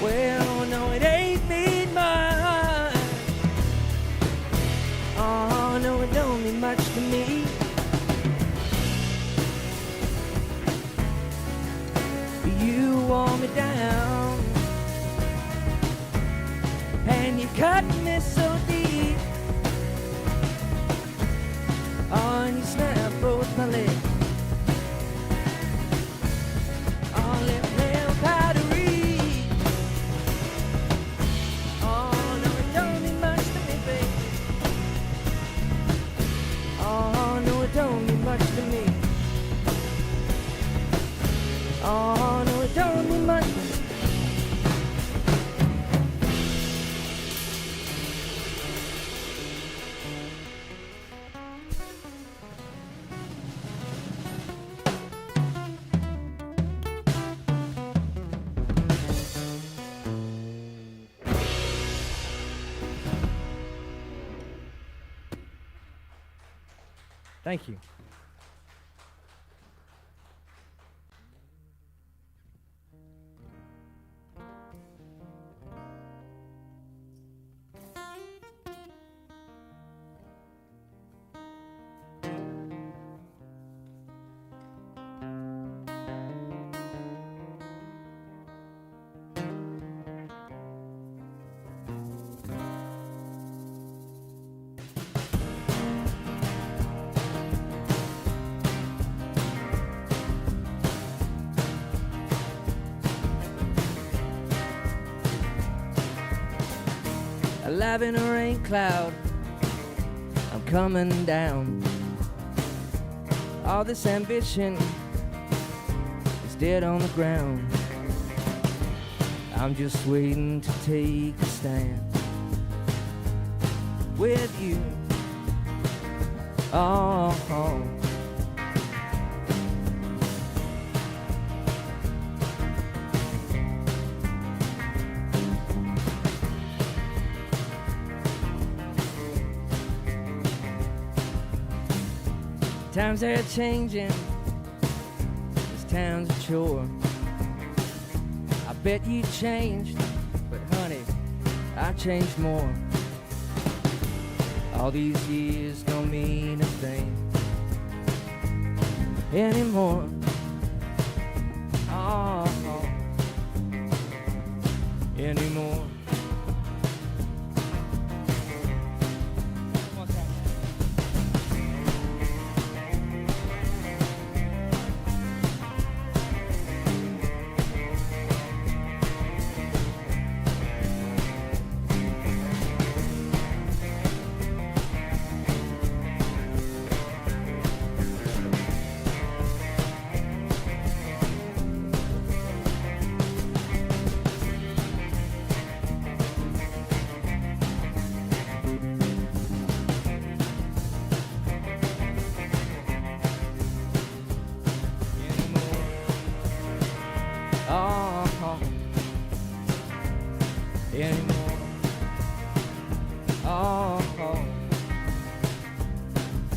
Well, no, it ain't mean much. Oh, no, it don't mean much to me. You wore me down, and you cut me so deep. Oh, and you snapped both my legs. Don't mean much to me. Oh, no, it don't mean much. Thank you. alive in a rain cloud. I'm coming down. All this ambition is dead on the ground. I'm just waiting to take a stand with you. Oh, oh. Times are changing, this town's a chore. I bet you changed, but honey, I changed more. All these years don't mean a thing anymore. Oh, oh. Anymore.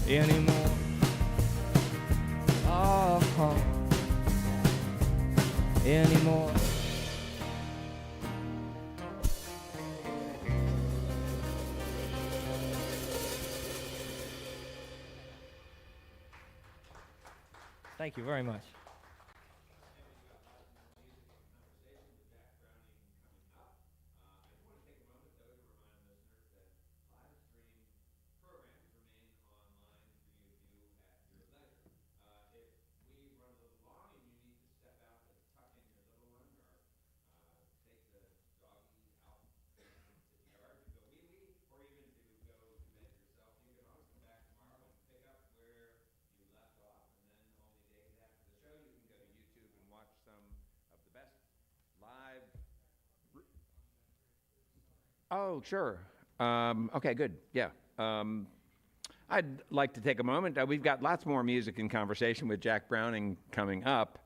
Anymore. Oh, oh. Anymore. Thank you very much. Oh, sure. Okay, good. Yeah. I'd like to take a moment. We've got lots more music and conversation with Jack Browning coming up.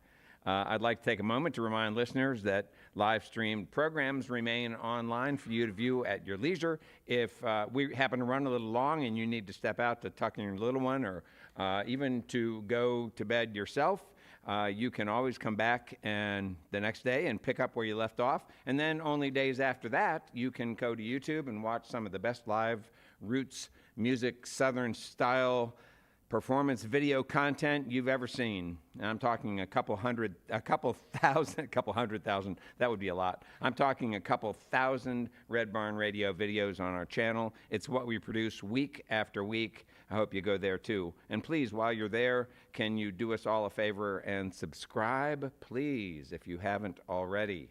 I'd like to take a moment to remind listeners that live-streamed programs remain online for you to view at your leisure. If we happen to run a little long and you need to step out to tuck in your little one or even to go to bed yourself, you can always come back and the next day and pick up where you left off. And then only days after that, you can go to YouTube and watch some of the best live roots music, Southern style performance video content you've ever seen. And I'm talking a couple hundred thousand, that would be a lot. I'm talking a couple thousand Red Barn Radio videos on our channel. It's what we produce week after week. I hope you go there too. And please, while you're there, can you do us all a favor and subscribe, please, if you haven't already.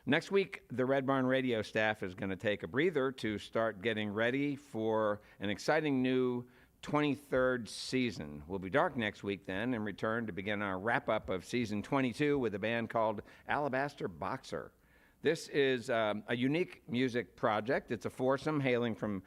Next week, the Red Barn Radio staff is going to take a breather to start getting ready for an exciting new 23rd season. We'll be dark next week then and return to begin our wrap-up of season 22 with a band called Alabaster Boxer. This is a unique music project. It's a foursome hailing from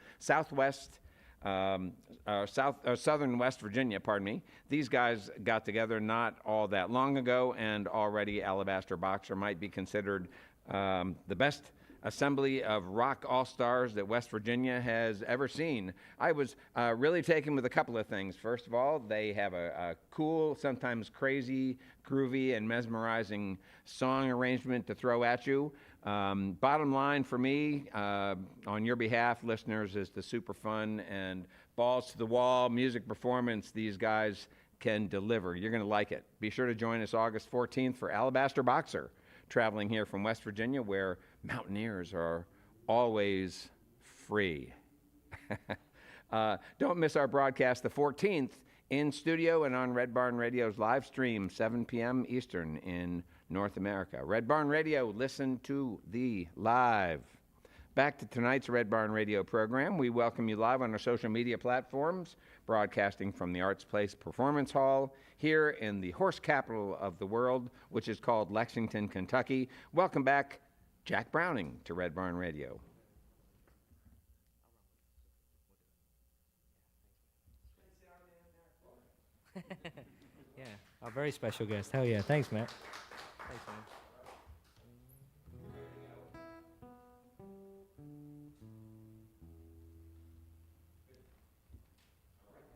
southern West Virginia, pardon me. These guys got together not all that long ago, and already Alabaster Boxer might be considered the best assembly of rock all-stars that West Virginia has ever seen. I was really taken with a couple of things. First of all, they have a cool, sometimes crazy, groovy, and mesmerizing song arrangement to throw at you. Bottom line for me, on your behalf, listeners, is the super fun and balls to the wall music performance these guys can deliver. You're going to like it. Be sure to join us August 14th for Alabaster Boxer, traveling here from West Virginia, where mountaineers are always free. Don't miss our broadcast the 14th in studio and on Red Barn Radio's live stream, 7 p.m. Eastern in North America. Red Barn Radio, listen to the live. Back to tonight's Red Barn Radio program. We welcome you live on our social media platforms, broadcasting from the Arts Place Performance Hall here in the horse capital of the world, which is called Lexington, Kentucky. Welcome back, Jack Browning, to Red Barn Radio. Yeah, our very special guest. Hell yeah. Thanks, Matt. Thanks, man.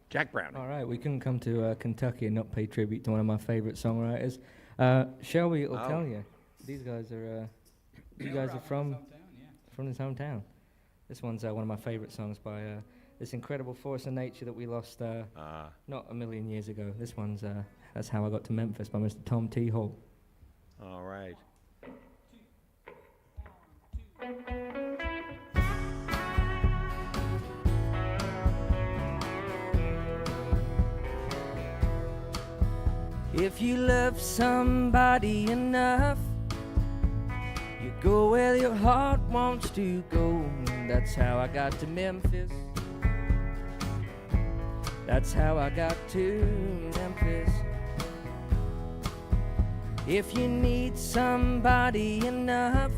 Jack Browning. All right, we couldn't come to Kentucky and not pay tribute to one of my favorite songwriters. Shelby will tell you. These guys are, you guys are from his hometown. This one's one of my favorite songs by this incredible force of nature that we lost not a million years ago. This one's That's How I Got to Memphis by Mr. Tom T. Hall. All right. If you love somebody enough, you go where your heart wants to go. That's how I got to Memphis. That's how I got to Memphis. If you need somebody enough,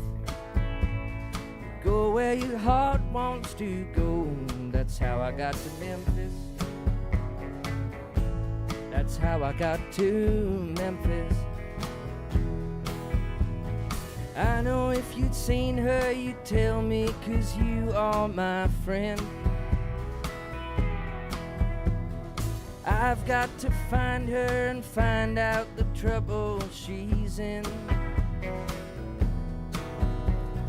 go where your heart wants to go. That's how I got to Memphis. That's how I got to Memphis. I know if you'd seen her, you'd tell me, 'cause you are my friend. I've got to find her and find out the trouble she's in.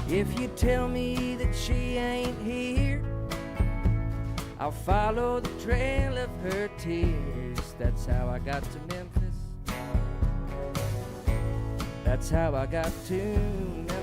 If you tell me that she ain't here, I'll follow the trail of her tears. That's how I got to Memphis. That's how I got to Memphis.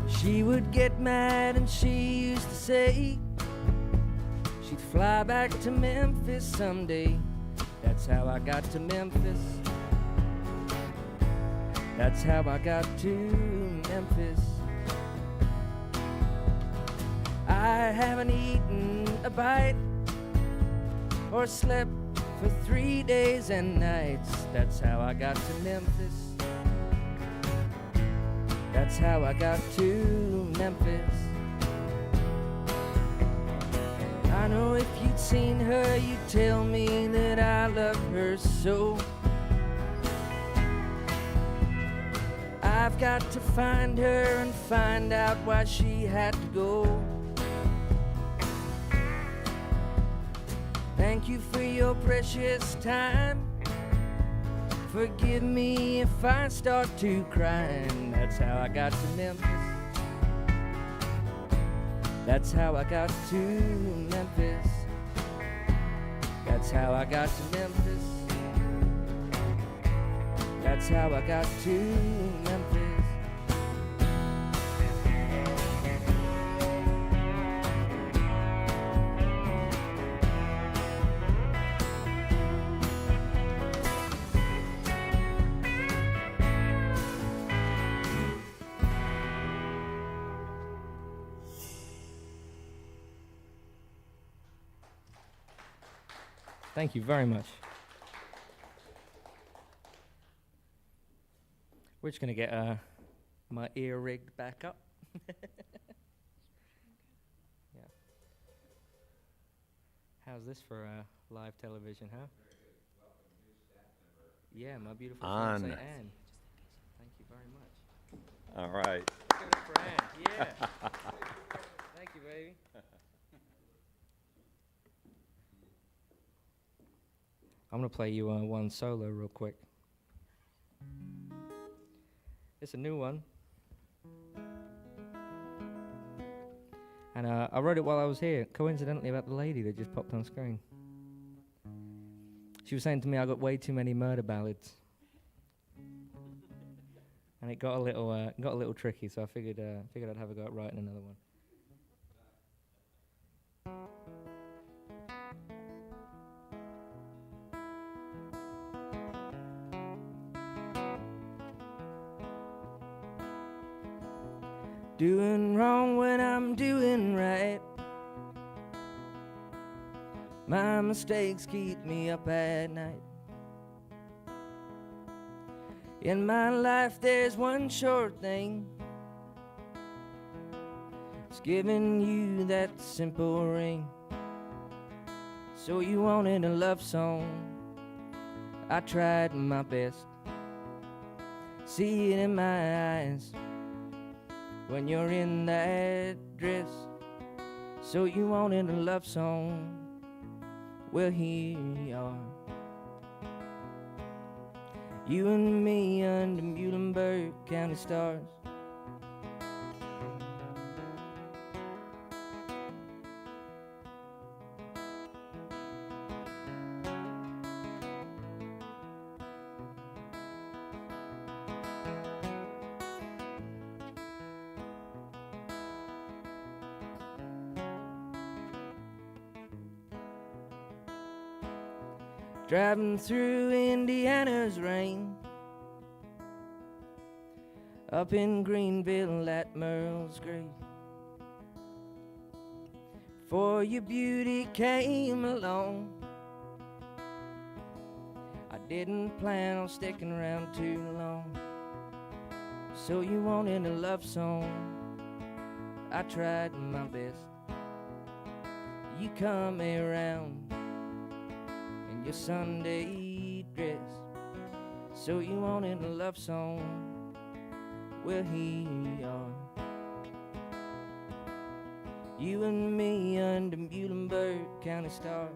She would get mad and she used to say she'd fly back to Memphis someday. That's how I got to Memphis. That's how I got to Memphis. I haven't eaten a bite or slept for 3 days and nights. That's how I got to Memphis. That's how I got to Memphis. I know if you'd seen her, you'd tell me that I love her so. I've got to find her and find out why she had to go. Thank you for your precious time. Forgive me if I start to cry. That's how I got to Memphis. That's how I got to Memphis. That's how I got to Memphis. That's how I got to Memphis. Thank you very much. We're just going to get my ear rigged back up. Yeah. How's this for live television, huh? Yeah, my beautiful fiancée, Anne. Thank you very much. All right. Give it up for Anne. Yeah. Thank you, baby. I'm going to play you one solo real quick. It's a new one. And I wrote it while I was here, coincidentally, about the lady that just popped on screen. She was saying to me I got way too many murder ballads. And and it got a little tricky. So I figured I'd have a go at writing another one. Doing wrong when I'm doing right. My mistakes keep me up at night. In my life there's one short thing. It's giving you that simple ring. So you wanted a love song. I tried my best. See it in my eyes when you're in that dress. So you wanted a love song. Well, here you are. You and me under Muhlenberg County stars. Driving through Indiana's rain, up in Greenville at Merle's grave. Before your beauty came along, I didn't plan on sticking around too long. So you wanted a love song. I tried my best. You come around your Sunday dress. So you wanted a love song. Well, here you are. You and me under Muhlenberg County stars.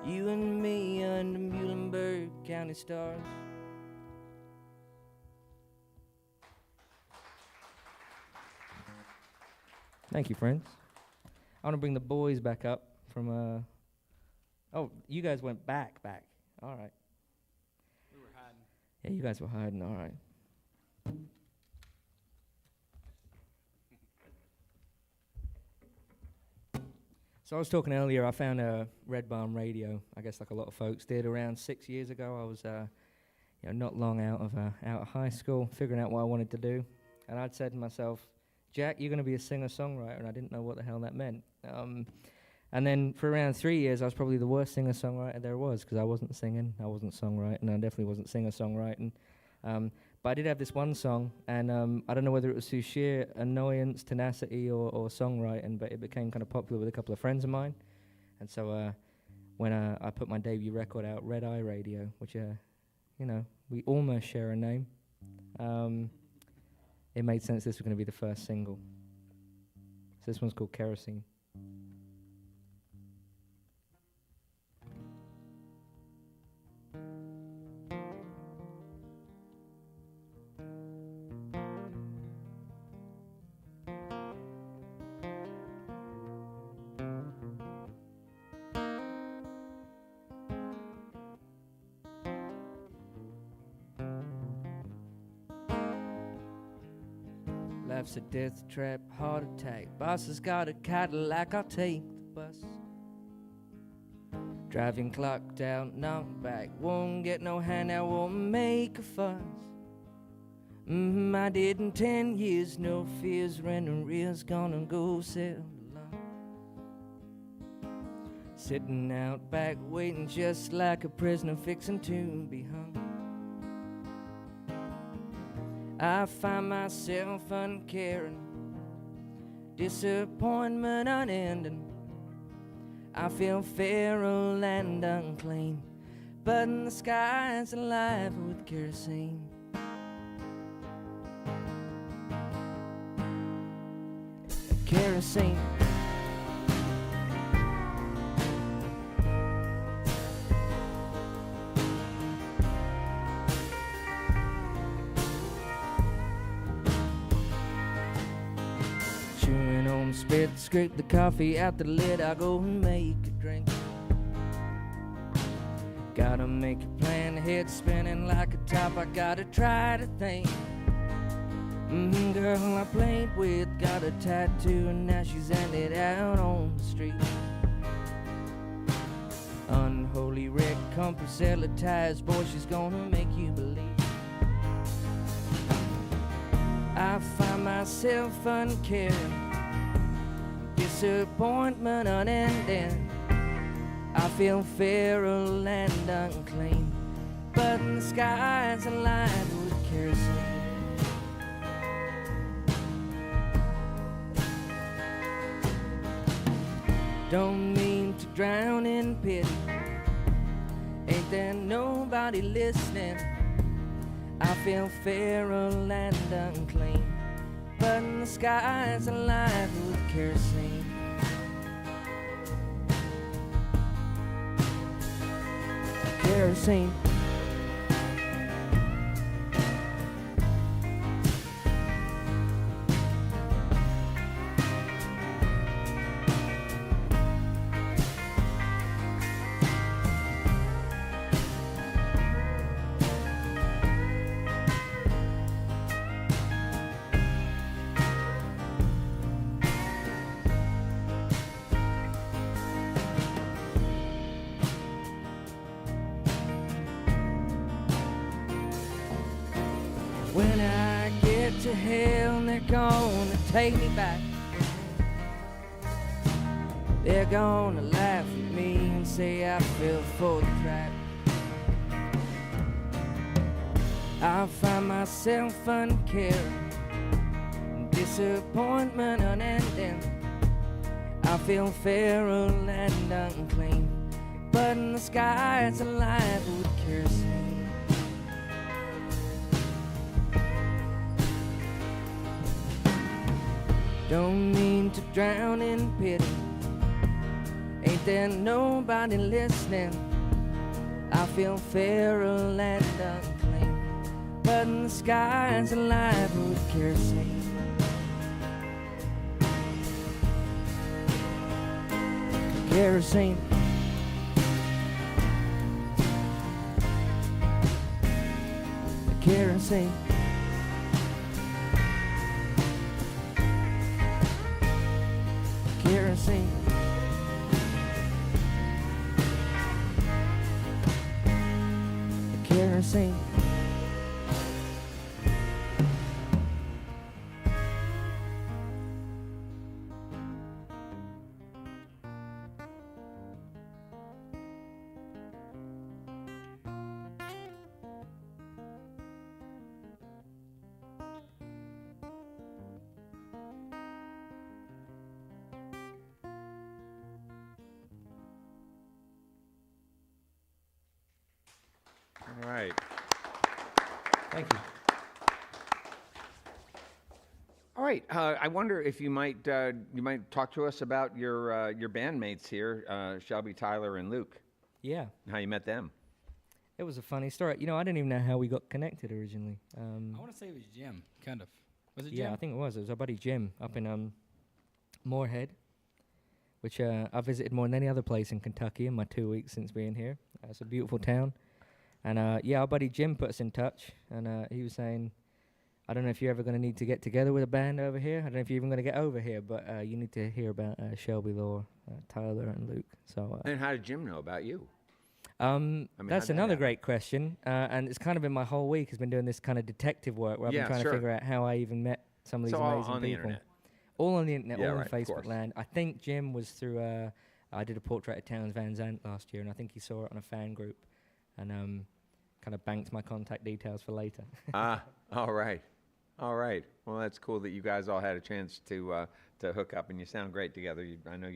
You and me under Muhlenberg County stars. Thank you, friends. I want to bring the boys back up from oh, you guys went back. All right. We were hiding. Yeah, you guys were hiding. All right. So I was talking earlier, I found a Red Barn radio, I guess like a lot of folks did, around 6 years ago. I was not long out of high school, figuring out what I wanted to do. And I'd said to myself, Jack, you're going to be a singer-songwriter, and I didn't know what the hell that meant. And then for around 3 years, I was probably the worst singer-songwriter there was, because I wasn't singing, I wasn't songwriting, I definitely wasn't singer-songwriting. But I did have this one song, and I don't know whether it was through sheer annoyance, tenacity, or songwriting, but it became kind of popular with a couple of friends of mine. And so when I put my debut record out, Red Eye Radio, which, we almost share a name, it made sense this was going to be the first single. So this one's called Kerosene. Life's a death trap, heart attack. Boss has got a Cadillac, I'll take the bus. Driving clocked out, knocked back. Won't get no handout, won't make a fuss. I did in 10 years, no fears. Rent and arrears, gonna go sell the lot. Sitting out back, waiting just like a prisoner fixing to be hung. I find myself uncaring, disappointment unending. I feel feral and unclean, but in the sky's alive with kerosene. Kerosene. Chewing on spit, scrape the coffee out the lid, I go and make a drink. Gotta make a plan, head spinning like a top. I gotta try to think. Girl I played with got a tattoo, and now she's ended out on the street. Unholy wreck, comparcellatized, boy, she's gonna make you believe. I find myself uncaring, disappointment unending. I feel feral and unclean, but the sky's alive with kerosene. Don't mean to drown in pity, ain't there nobody listening? I feel feral and unclean, but the sky's alive with kerosene. Kerosene. When I get to hell, they're gonna take me back. They're gonna laugh at me and say I fell for the trap. I find myself uncaring, disappointment unending. I feel feral and unclean, but in the sky it's alive with kerosene. Don't mean to drown in pity, ain't there nobody listening? I feel feral and unclean, but in the sky's alive with kerosene. Kerosene. Kerosene. Kerosene. Kerosene. All right. Thank you. All right. I wonder if you might talk to us about your bandmates here, Shelby, Tyler, and Luke. Yeah, How you met them? it was a funny story. You know, I didn't even know how we got connected originally. I want to say it was Jim, kind of. Was it Jim? Yeah, I think it was. It was our buddy Jim up in Moorhead, which I visited more than any other place in Kentucky in my 2 weeks since being here. It's a beautiful town. And yeah, our buddy Jim put us in touch, and he was saying, I don't know if you're ever going to need to get together with a band over here. I don't know if you're even going to get over here, but you need to hear about Shelby Law, Tyler, and Luke. So. And how did Jim know about you? That's another great question, and it's kind of been my whole week has been doing this kind of detective work where I've been trying to figure out how I even met some of these amazing people. All on the internet. All on the internet, Yeah, all right, on of course. Facebook land. I think Jim was through. I did a portrait of Towns Van Zandt last year, and I think he saw it on a fan group, and kind of banked my contact details for later. All right. Well, that's cool that you guys all had a chance to hook up, and you sound great together. I know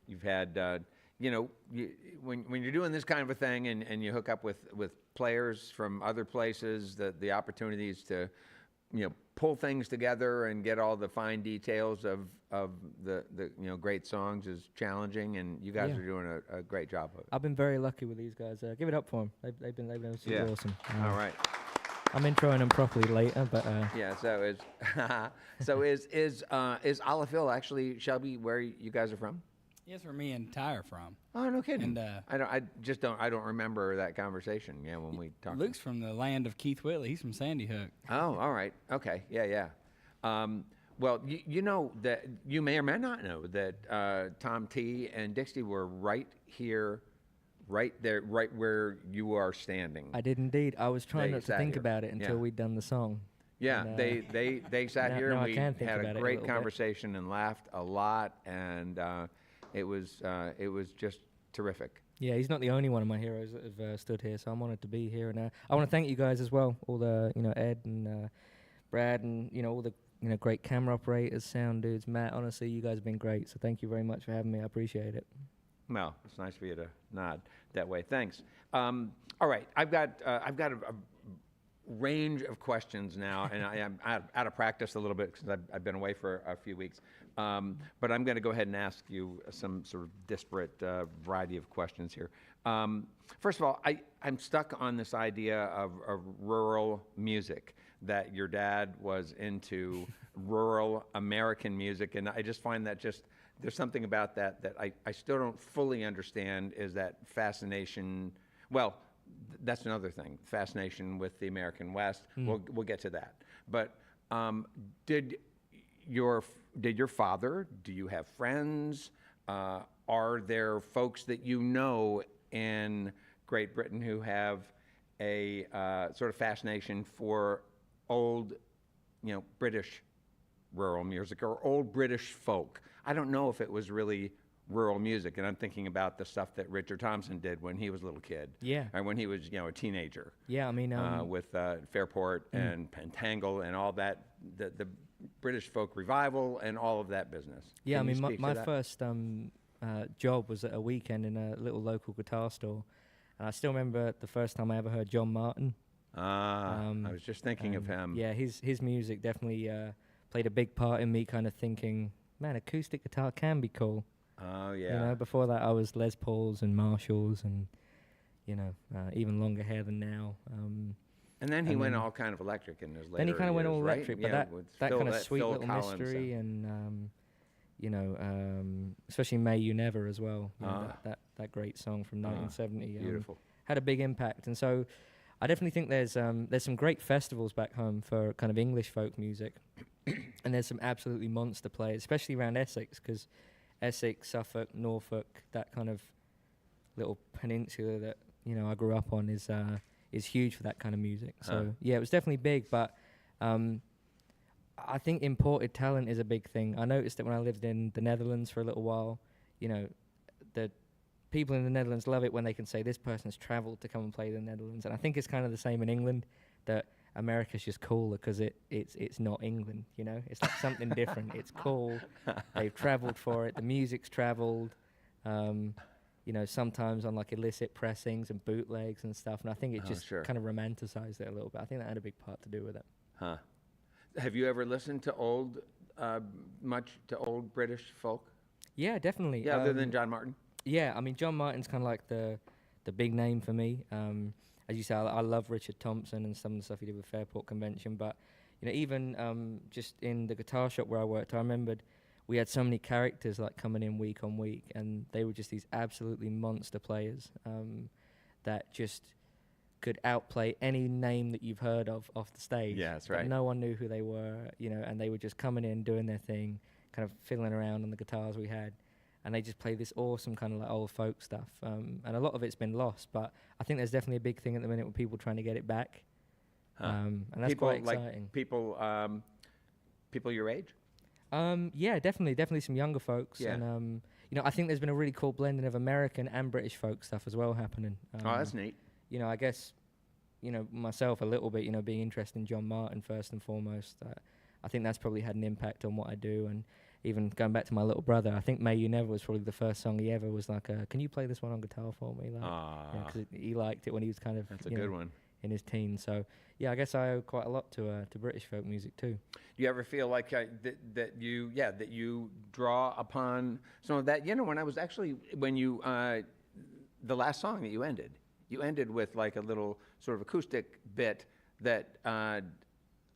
you've had. When you're doing this kind of a thing and you hook up with players from other places, the opportunities to, pull things together and get all the fine details of the great songs is challenging, and you guys are doing a great job of it. I've been very lucky with these guys. Give it up for them. They've been super awesome. All right. I'm introing them properly later, but Yeah. So is Olafille actually, Shelby, where you guys are from? Yes, where me and Ty are from. Oh, no kidding. And I don't remember that conversation. Yeah, when we talked. Luke's from the land of Keith Whitley. He's from Sandy Hook. Oh, all right. Okay. Yeah. Well, you know that you may or may not know that Tom T and Dixie were right here, right there, right where you are standing. I did indeed. I was trying They not to sat think here. about it until Yeah. we'd done the song. Yeah, And, they sat now- here now and I we can think had about a it a great little bit. conversation and laughed a lot, and it was just terrific. Yeah, he's not the only one of my heroes that have stood here, so I'm honored to be here. And I want to thank you guys as well, all the Ed and Brad and all the great camera operators, sound dudes, Matt. Honestly, you guys have been great, so thank you very much for having me. I appreciate it. Well, it's nice for you to nod that way. Thanks. All right, I've got a range of questions now, and I am out of practice a little bit because I've been away for a few weeks. But I'm going to go ahead and ask you some sort of disparate variety of questions here. First of all, I'm stuck on this idea of rural music, that your dad was into rural American music, and I just find that there's something about that I still don't fully understand, is that fascination. Well, that's another thing, fascination with the American West. We'll get to that. But did your father, do you have friends? Are there folks that you know in Great Britain who have a sort of fascination for old, British rural music or old British folk? I don't know if it was really rural music, and I'm thinking about the stuff that Richard Thompson did when he was a little kid. Yeah. Or when he was, a teenager. Yeah, I mean, with Fairport and Pentangle and all that, the British folk revival and all of that business. yeah, I Can you mean, speak to my that? first job was at a weekend in a little local guitar store, and I still remember the first time I ever heard John Martin. I was just thinking of him. Yeah, his music definitely played a big part in me kind of thinking, man, acoustic guitar can be cool. Oh, yeah. Before that I was Les Pauls and Marshalls and, even longer hair than now. And then he and went then- all kind of electric in his later Then he kind of went years, all right? electric, but Yeah, that with kind of sweet Phil little Collins mystery and, especially May You Never as well. That great song from 1970. beautiful. Had a big impact. And so I definitely think there's some great festivals back home for kind of English folk music. And there's some absolutely monster players, especially around Essex, because Essex, Suffolk, Norfolk, that kind of little peninsula that I grew up on is huge for that kind of music. So yeah, it was definitely big, but I think imported talent is a big thing. I noticed that when I lived in the Netherlands for a little while, the people in the Netherlands love it when they can say this person's traveled to come and play the Netherlands, and I think it's kind of the same in England, that America's just cooler because it's not England, it's like something different. It's cool. They've traveled for it. The music's traveled, sometimes on like illicit pressings and bootlegs and stuff. And I think it just kind of romanticized it a little bit. I think that had a big part to do with it. Huh. Have you ever listened to much to old British folk? Yeah, definitely. Yeah, other than John Martin? Yeah, I mean, John Martin's kind of like the big name for me. As you say, I love Richard Thompson and some of the stuff he did with Fairport Convention. But, even just in the guitar shop where I worked, I remembered we had so many characters like coming in week on week, and they were just these absolutely monster players that just could outplay any name that you've heard of off the stage. Yeah, that's But right. no one knew who they were, and they were just coming in, doing their thing, kind of fiddling around on the guitars we had. And they just play this awesome kind of like old folk stuff. And a lot of it's been lost, but I think there's definitely a big thing at the minute with people trying to get it back. And that's people quite exciting. Like people your age? Yeah, definitely some younger folks. Yeah. And, I think there's been a really cool blending of American and British folk stuff as well happening. Oh, that's neat. I guess, myself a little bit, being interested in John Martin first and foremost. I think that's probably had an impact on what I do. And even going back to my little brother, I think May You Never was probably the first song he ever was like, can you play this one on guitar for me? Like, 'cause he liked it when he was kind of That's a good one. in his teens. So yeah, I guess I owe quite a lot to British folk music too. Do you ever feel like that you draw upon some of that? When I was actually when you the last song that you ended with like a little sort of acoustic bit that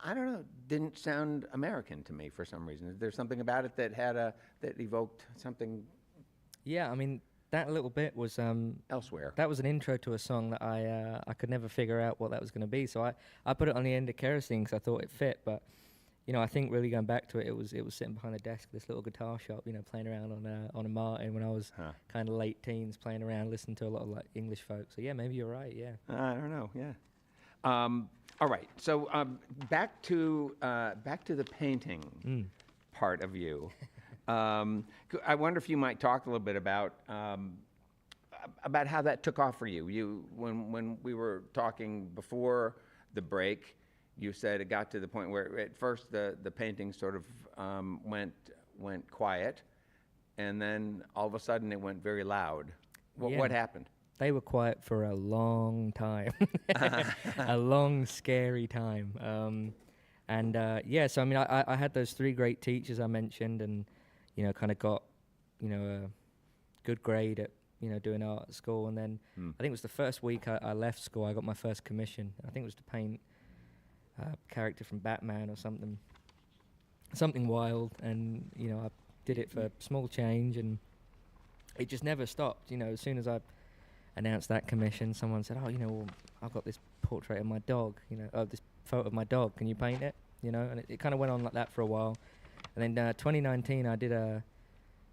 I don't know, didn't sound American to me for some reason. There's something about it that had that evoked something Yeah, I mean, that little bit was elsewhere? that was an intro to a song that I could never figure out what that was going to be. So I put it on the end of Kerosene because I thought it fit. But you know, I think really going back to it, it was sitting behind the desk of this little guitar shop, you know, playing around on a Martin when I was kind of late teens, playing around, listening to a lot of like English folk. So yeah, maybe you're right. Yeah. I don't know. Yeah. All right. So back to the painting part of you. I wonder if you might talk a little bit about how that took off for you. When we were talking before the break, you said it got to the point where at first the painting sort of went quiet, and then all of a sudden it went very loud. What happened? They were quiet for a long time, a long, scary time. So I mean, I had those 3 great teachers I mentioned, and you know, kind of got, you know, a good grade at, you know, doing art at school. And then I think it was the first week I left school, I got my first commission. I think it was to paint a character from Batman or something wild. And, you know, I did it for small change, and it just never stopped. You know, as soon as I announced that commission, someone said, oh, you know, well, I've got this portrait of my dog, you know, this photo of my dog, can you paint it? You know, and it kind of went on like that for a while. And then 2019, I did or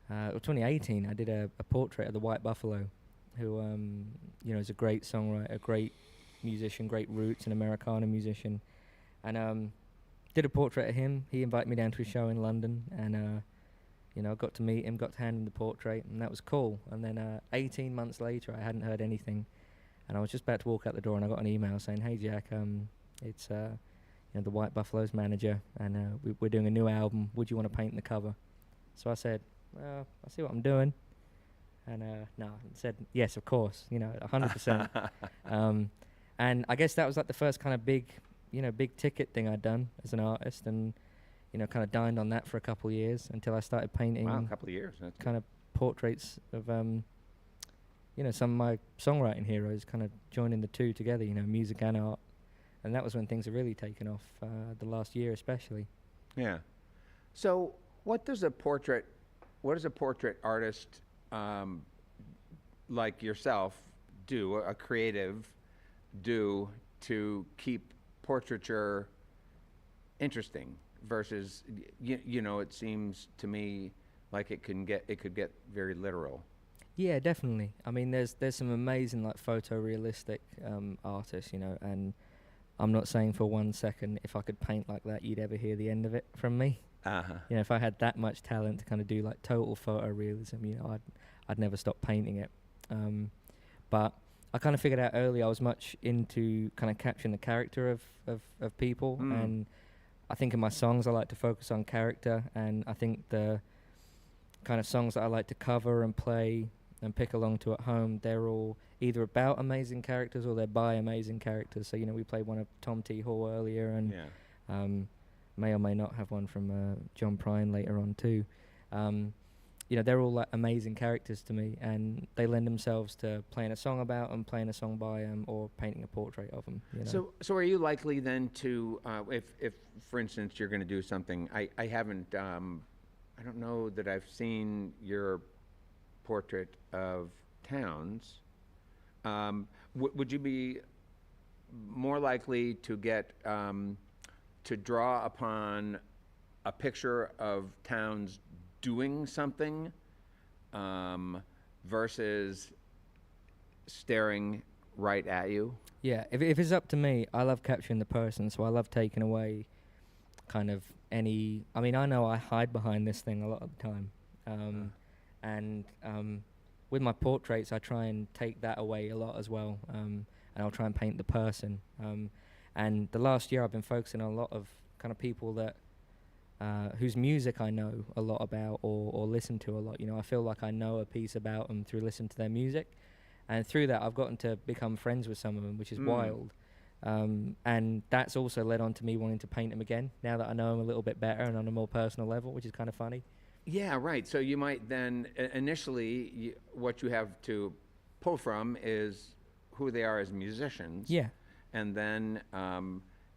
2018, I did a portrait of the White Buffalo, who, you know, is a great songwriter, a great musician, great roots, an Americana musician. And did a portrait of him. He invited me down to a show in London, and, you know, got to meet him, got to hand him the portrait, and that was cool. And then 18 months later, I hadn't heard anything. And I was just about to walk out the door, and I got an email saying, hey, Jack, it's... you know, the White Buffalo's manager, and we're doing a new album. Would you want to paint the cover? So I said, well, I see what I'm doing. And said, yes, of course, you know, 100%. And I guess that was like the first kind of big ticket thing I'd done as an artist, and, you know, kind of dined on that for a couple of years until I started painting. Wow, a couple of years. That's kind of portraits of, you know, some of my songwriting heroes, kind of joining the two together, you know, music and art. And that was when things have really taken off, the last year especially. Yeah. So what does a portrait artist like yourself do, a creative, do to keep portraiture interesting versus, you know, it seems to me like it could get very literal. Yeah, definitely. I mean, there's some amazing like photorealistic artists, you know, and I'm not saying for 1 second if I could paint like that, you'd ever hear the end of it from me. You know, if I had that much talent to kind of do like total photorealism, you know, I'd never stop painting it. But I kind of figured out early I was much into kind of capturing the character of people. And I think in my songs I like to focus on character, and I think the kind of songs that I like to cover and play and pick along to at home, they're all either about amazing characters or they're by amazing characters. So, you know, we played one of Tom T. Hall earlier, and may or may not have one from John Prine later on too. You know, they're all like amazing characters to me, and they lend themselves to playing a song about them, playing a song by them, or painting a portrait of them. You know? So are you likely then to, if for instance you're going to do something, I haven't, I don't know that I've seen your portrait of Towns. Would you be more likely to get to draw upon a picture of Towns doing something versus staring right at you? Yeah, if it's up to me, I love capturing the person, so I love taking away kind of any... I mean, I know I hide behind this thing a lot of the time. And with my portraits, I try and take that away a lot as well, and I'll try and paint the person. And the last year I've been focusing on a lot of kind of people that whose music I know a lot about or listen to a lot. You know, I feel like I know a piece about them through listening to their music, and through that I've gotten to become friends with some of them, which is wild. And that's also led on to me wanting to paint them again, now that I know them a little bit better and on a more personal level, which is kind of funny. Yeah, right. So you might then, initially, what you have to pull from is who they are as musicians. Yeah. And then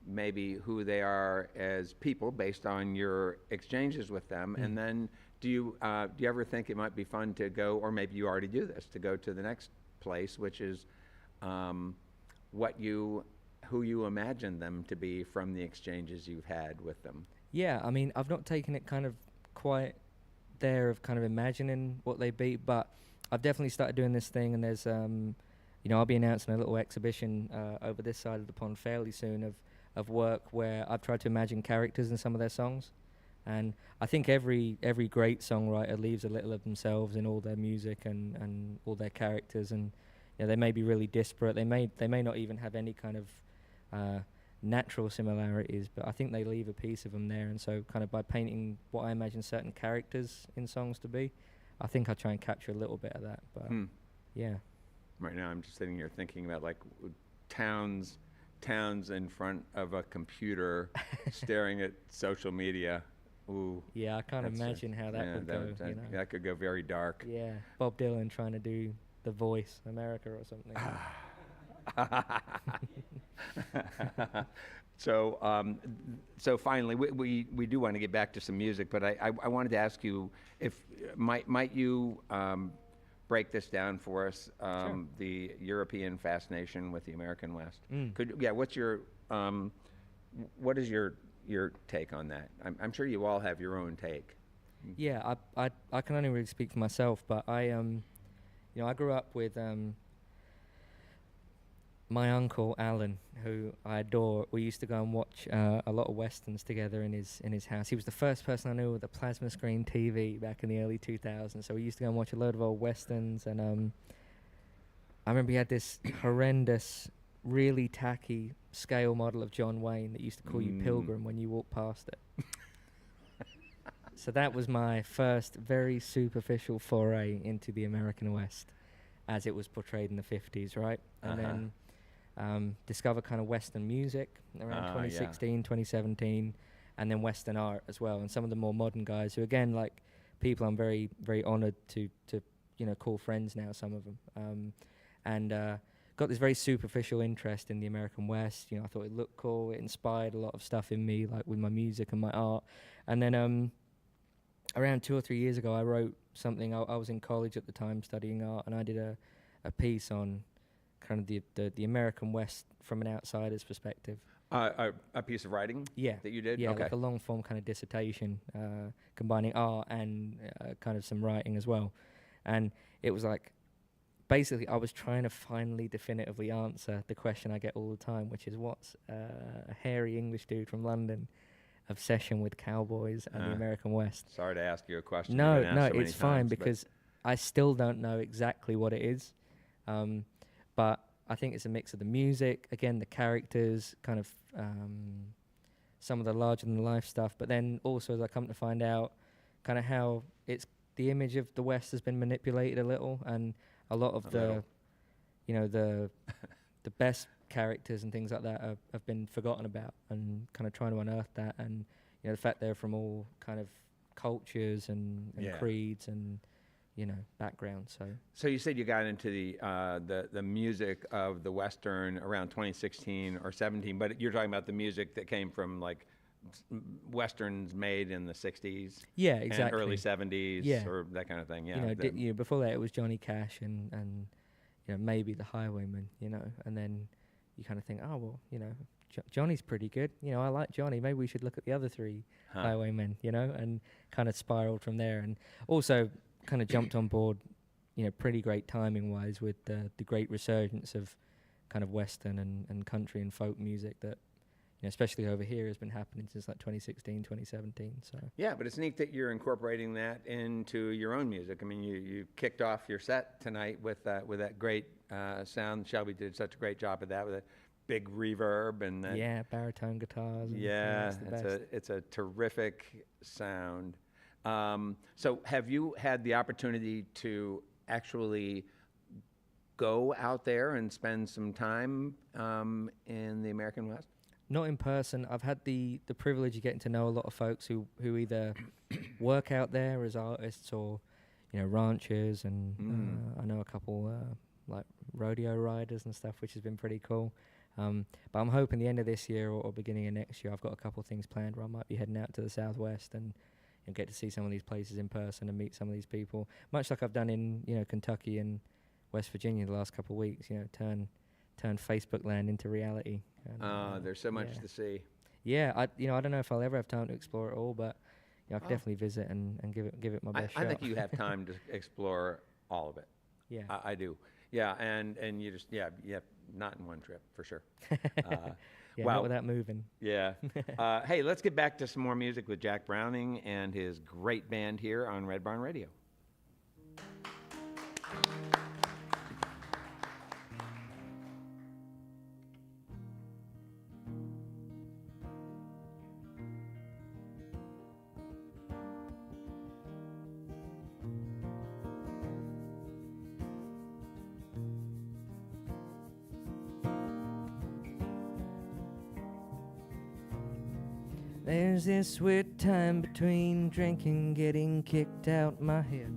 maybe who they are as people based on your exchanges with them, and then do you ever think it might be fun to go, or maybe you already do this, to go to the next place, which is who you imagine them to be from the exchanges you've had with them? Yeah, I mean, I've not taken it kind of quite there of kind of imagining what they be, but I've definitely started doing this thing, and there's, I'll be announcing a little exhibition over this side of the pond fairly soon of work where I've tried to imagine characters in some of their songs. And I think every great songwriter leaves a little of themselves in all their music and all their characters, and they may be really disparate. They may not even have any kind of natural similarities, but I think they leave a piece of them there. And so kind of by painting what I imagine certain characters in songs to be, I think I try and capture a little bit of that. But yeah. Right now I'm just sitting here thinking about like towns in front of a computer staring at social media. Ooh. Yeah, I can't imagine how that would go. That could go very dark. Yeah, Bob Dylan trying to do The Voice America or something. So finally, we do want to get back to some music, but I wanted to ask you if might you break this down for us, Sure. the European fascination with the American West. Mm. What is your take on that? I'm sure you all have your own take. Yeah, I can only really speak for myself, but I grew up with my uncle Alan, who I adore. We used to go and watch a lot of westerns together in his house. He was the first person I knew with a plasma screen TV back in the early 2000s. So we used to go and watch a load of old westerns, and I remember he had this horrendous, really tacky scale model of John Wayne that used to call you Pilgrim when you walked past it. So that was my first very superficial foray into the American West as it was portrayed in the 50s, right? And then discover kind of Western music around 2016, 2017, and then Western art as well. And some of the more modern guys who, again, like people I'm very, very honored to call friends now, some of them. Got this very superficial interest in the American West. I thought it looked cool. It inspired a lot of stuff in me, like with my music and my art. And then around 2 or 3 years ago, I wrote something. I was in college at the time studying art, and I did a piece on kind of the American West from an outsider's perspective. A piece of writing? Yeah. That you did? Yeah, Okay. like a long form kind of dissertation, combining art and kind of some writing as well. And it was like, basically, I was trying to finally definitively answer the question I get all the time, which is what's a hairy English dude from London obsession with cowboys and the American West? Sorry to ask you a question. No, you've been asked so it's many fine times, because I still don't know exactly what it is. But I think it's a mix of the music, again, the characters, kind of some of the larger-than-life stuff, but then also, as I come to find out, kind of how the image of the West has been manipulated a little, and a lot of the best characters and things like that have been forgotten about, and kind of trying to unearth that, and the fact they're from all kind of cultures and creeds and backgrounds. So you said you got into the music of the Western around 2016 or 17, but you're talking about the music that came from like Westerns made in the 60s. Yeah, exactly. And early 70s or that kind of thing. Yeah. Before that it was Johnny Cash and maybe the Highwaymen, and then you kind of think, oh well, Johnny's pretty good. I like Johnny. Maybe we should look at the other three Highwaymen, and kind of spiraled from there. And also kind of jumped on board, pretty great timing wise with the great resurgence of kind of Western and country and folk music that, especially over here, has been happening since like 2016, 2017. So yeah, but it's neat that you're incorporating that into your own music. I mean, you kicked off your set tonight with that great sound. Shelby did such a great job of that with a big reverb and that, baritone guitars. It's a terrific sound. So have you had the opportunity to actually go out there and spend some time in the American West? Not in person. I've had the privilege of getting to know a lot of folks who either work out there as artists or, ranchers, and I know a couple like rodeo riders and stuff, which has been pretty cool. But I'm hoping the end of this year or beginning of next year, I've got a couple of things planned where I might be heading out to the Southwest and get to see some of these places in person and meet some of these people, much like I've done in Kentucky and West Virginia the last couple of weeks. Turn Facebook land into reality. And, there's so much to see. Yeah, I don't know if I'll ever have time to explore it all, but I could definitely visit and give it my best shot. I think you have time to explore all of it. Yeah, I do. Yeah, and you just not in one trip for sure. not without moving. Yeah. Hey, let's get back to some more music with Jack Browning and his great band here on Red Barn Radio. There's this weird time between drinking, getting kicked out my head.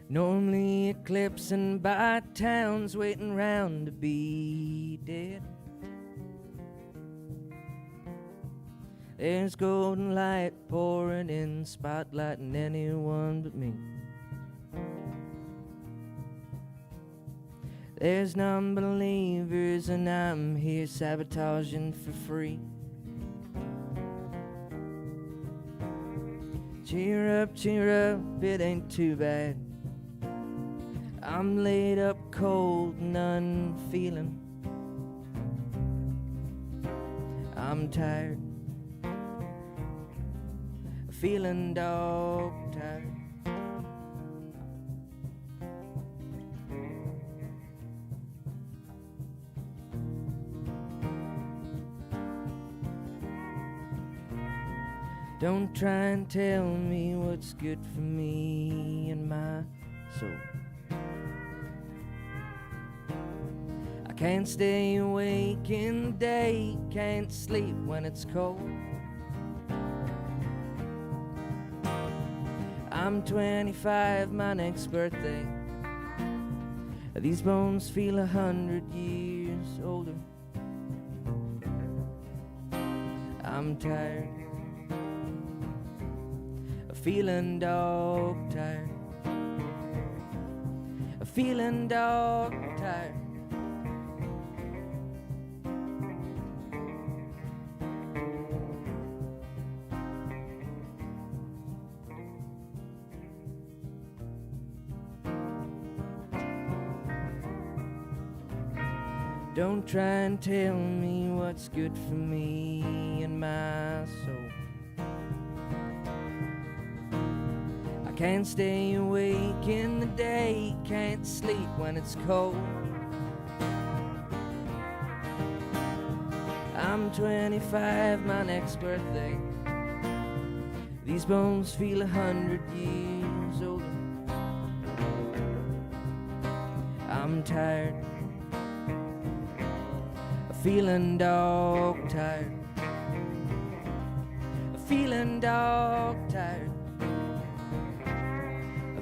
Normally eclipsing by towns, waiting round to be dead. There's golden light pouring in, spotlighting anyone but me. There's non-believers and I'm here sabotaging for free. Cheer up, it ain't too bad. I'm laid up cold and unfeeling. I'm tired, feeling dog tired. Don't try and tell me what's good for me and my soul. I can't stay awake in the day, can't sleep when it's cold. I'm 25, my next birthday. These bones feel 100 years older. I'm tired, feeling dog tired, feeling dog tired. Don't try and tell me what's good for me and my soul. I can't stay awake in the day, can't sleep when it's cold. I'm 25, my next birthday. These bones feel 100 years older. I'm tired, feeling dog tired, feeling dog tired,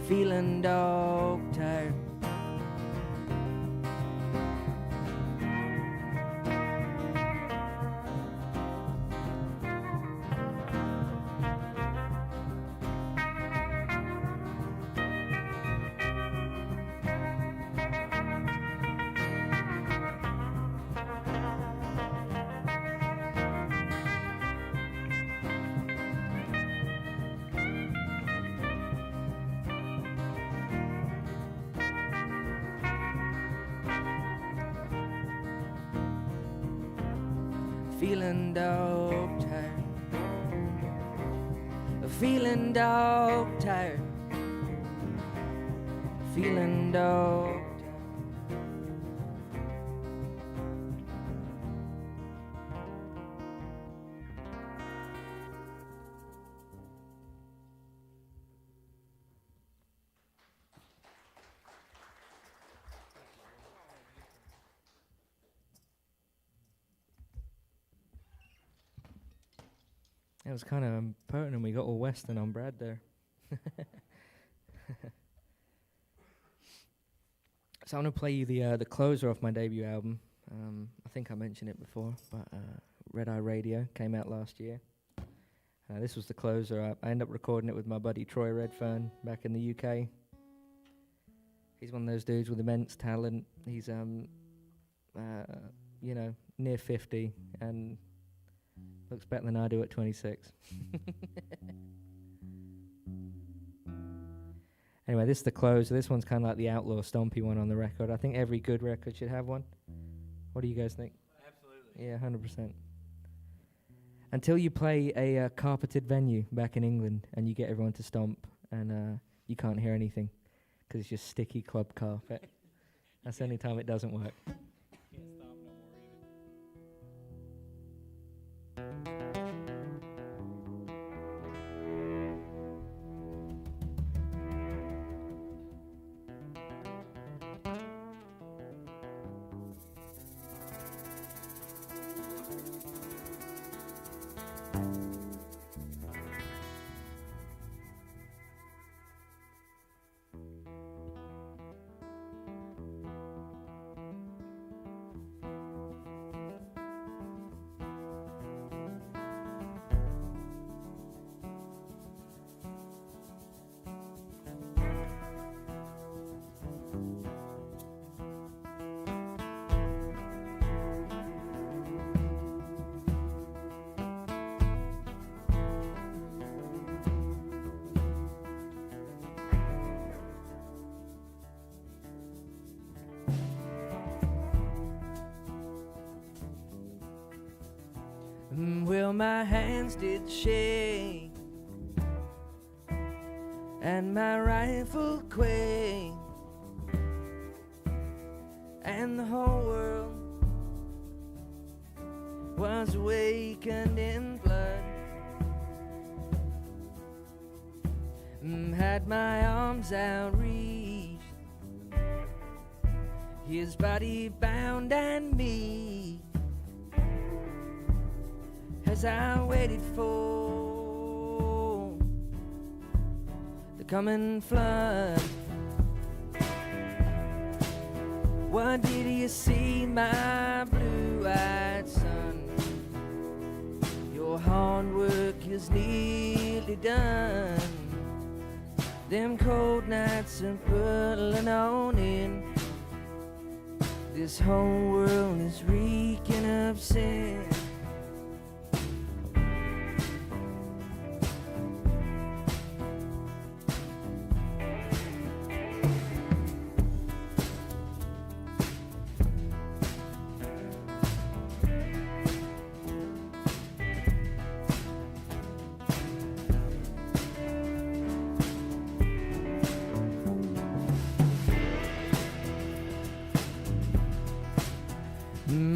feeling dog tired. Feeling dog tired, feeling dog tired, feeling dog tired. It was kind of pertinent. We got all Western on Brad there. So I'm gonna play you the closer off my debut album. I think I mentioned it before, but Red Eye Radio came out last year. This was the closer. I ended up recording it with my buddy Troy Redfern back in the UK. He's one of those dudes with immense talent. He's near 50 and looks better than I do at 26. Anyway, this is the closer. This one's kind of like the outlaw stompy one on the record. I think every good record should have one. What do you guys think? Absolutely. Yeah, 100%. Until you play a carpeted venue back in England and you get everyone to stomp and you can't hear anything because it's just sticky club carpet. That's the only time it doesn't work. Can't stop no more Well, my hands did shake and my rifle quaked and the whole world was awakened in blood. Had my arms outreached, his body bound and me, as I waited for the coming flood. What did you see, my blue-eyed son? Your hard work is nearly done. Them cold nights are pulling on in. This whole world is reeking of sin.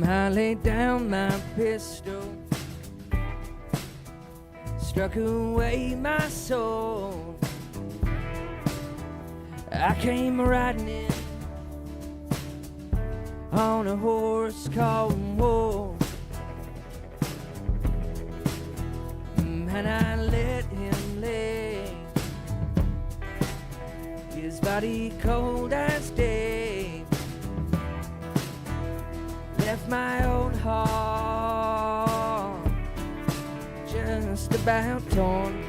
I laid down my pistol, struck away my soul. I came riding in on a horse called Wolf, and I let him lay his body cold as day. Left my old heart just about torn.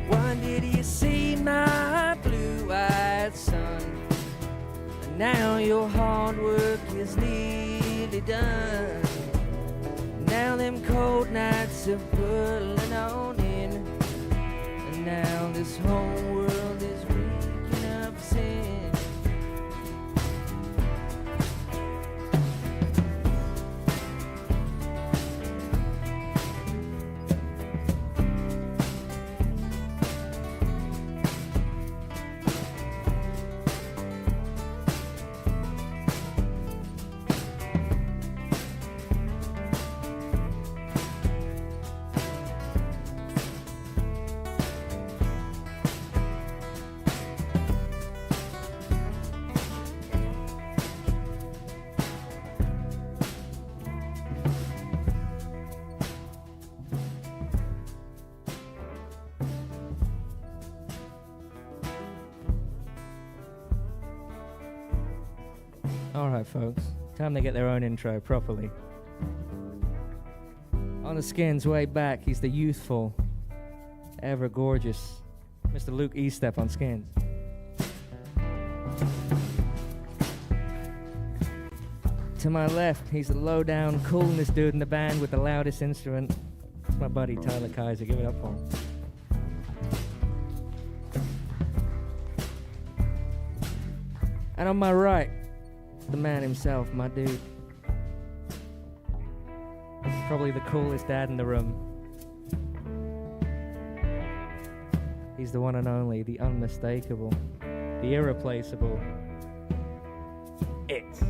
When did you see, my blue-eyed son? And now your hard work is nearly done. Now them cold nights are pulling on in, and now this whole world is reeking of sin. intro, folks. Time they get their own intro properly. On the Skins, way back, he's the youthful, ever gorgeous Mr. Luke Eastep on Skins. To my left, he's the low-down, coolest dude in the band with the loudest instrument. It's my buddy Tyler Kaiser. Give it up for him. And on my right, the man himself, my dude. Probably the coolest dad in the room. He's the one and only, the unmistakable, the irreplaceable. It's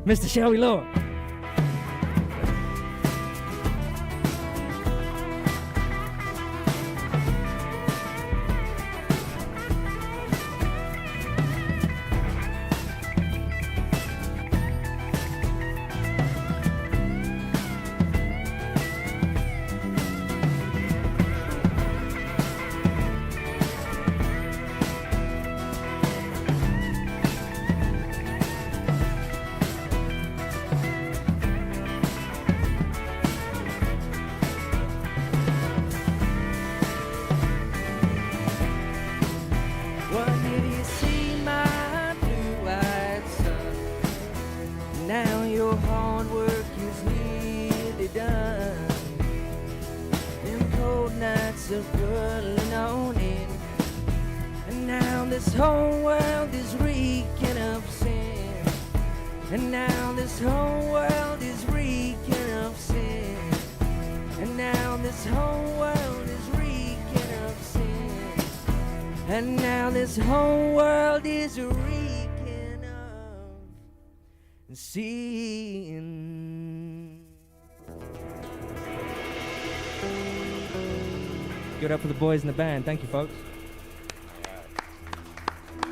Mr. Shelby Law. Give it up for the boys in the band. Thank you, folks. I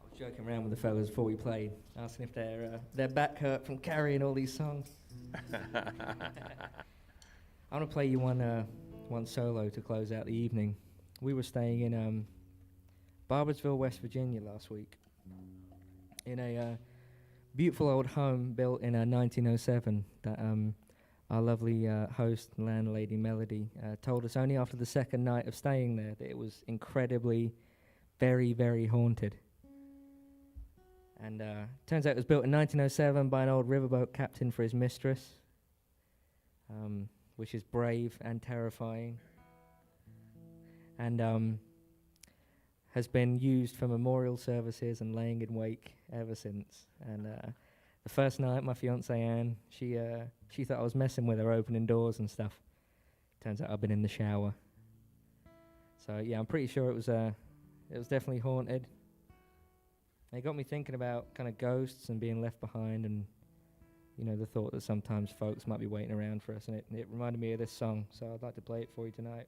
was joking around with the fellas before we played, asking if their back hurt from carrying all these songs. I want to play you one solo to close out the evening. We were staying in Barboursville, West Virginia last week, in a beautiful old home built in 1907 that our lovely host, landlady Melody, told us only after the second night of staying there that it was incredibly, very, very haunted. And turns out it was built in 1907 by an old riverboat captain for his mistress, which is brave and terrifying, and has been used for memorial services and laying in wake ever since. And the first night, my fiancée Anne, she thought I was messing with her, opening doors and stuff. Turns out I've been in the shower. So yeah, I'm pretty sure it was definitely haunted. It got me thinking about kind of ghosts and being left behind, and you know, the thought that sometimes folks might be waiting around for us, and it reminded me of this song, so I'd like to play it for you tonight.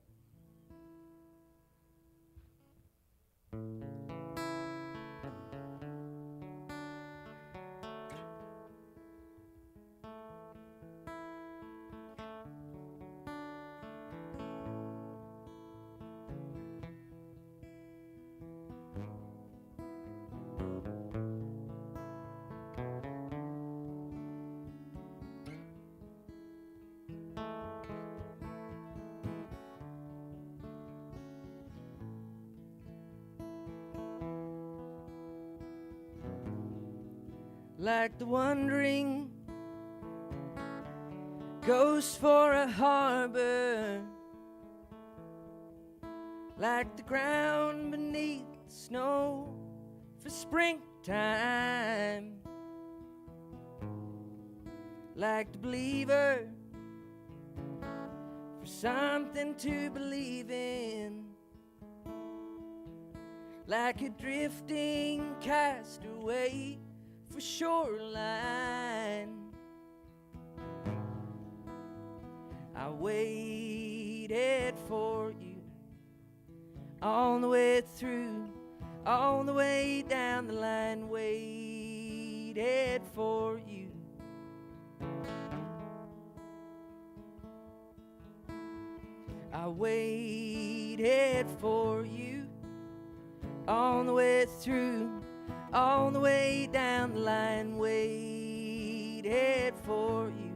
Like the wandering ghost for a harbor, like the ground beneath the snow for springtime, like the believer for something to believe in, like a drifting castaway for shoreline. I waited for you all the way through, all the way down the line, waited for you. I waited for you all the way through, all the way down the line, waited for you.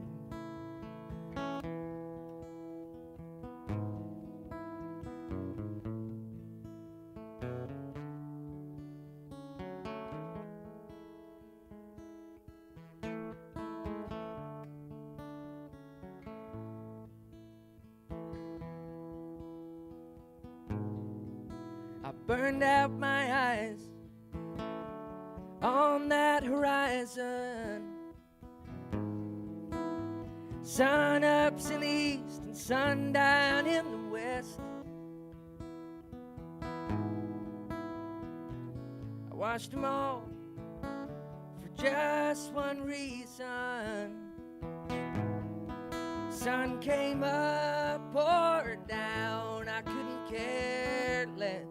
I burned out my eyes on that horizon. Sun ups in the east and sundown in the west. I watched them all for just one reason. Sun came up, poured down, I couldn't care less.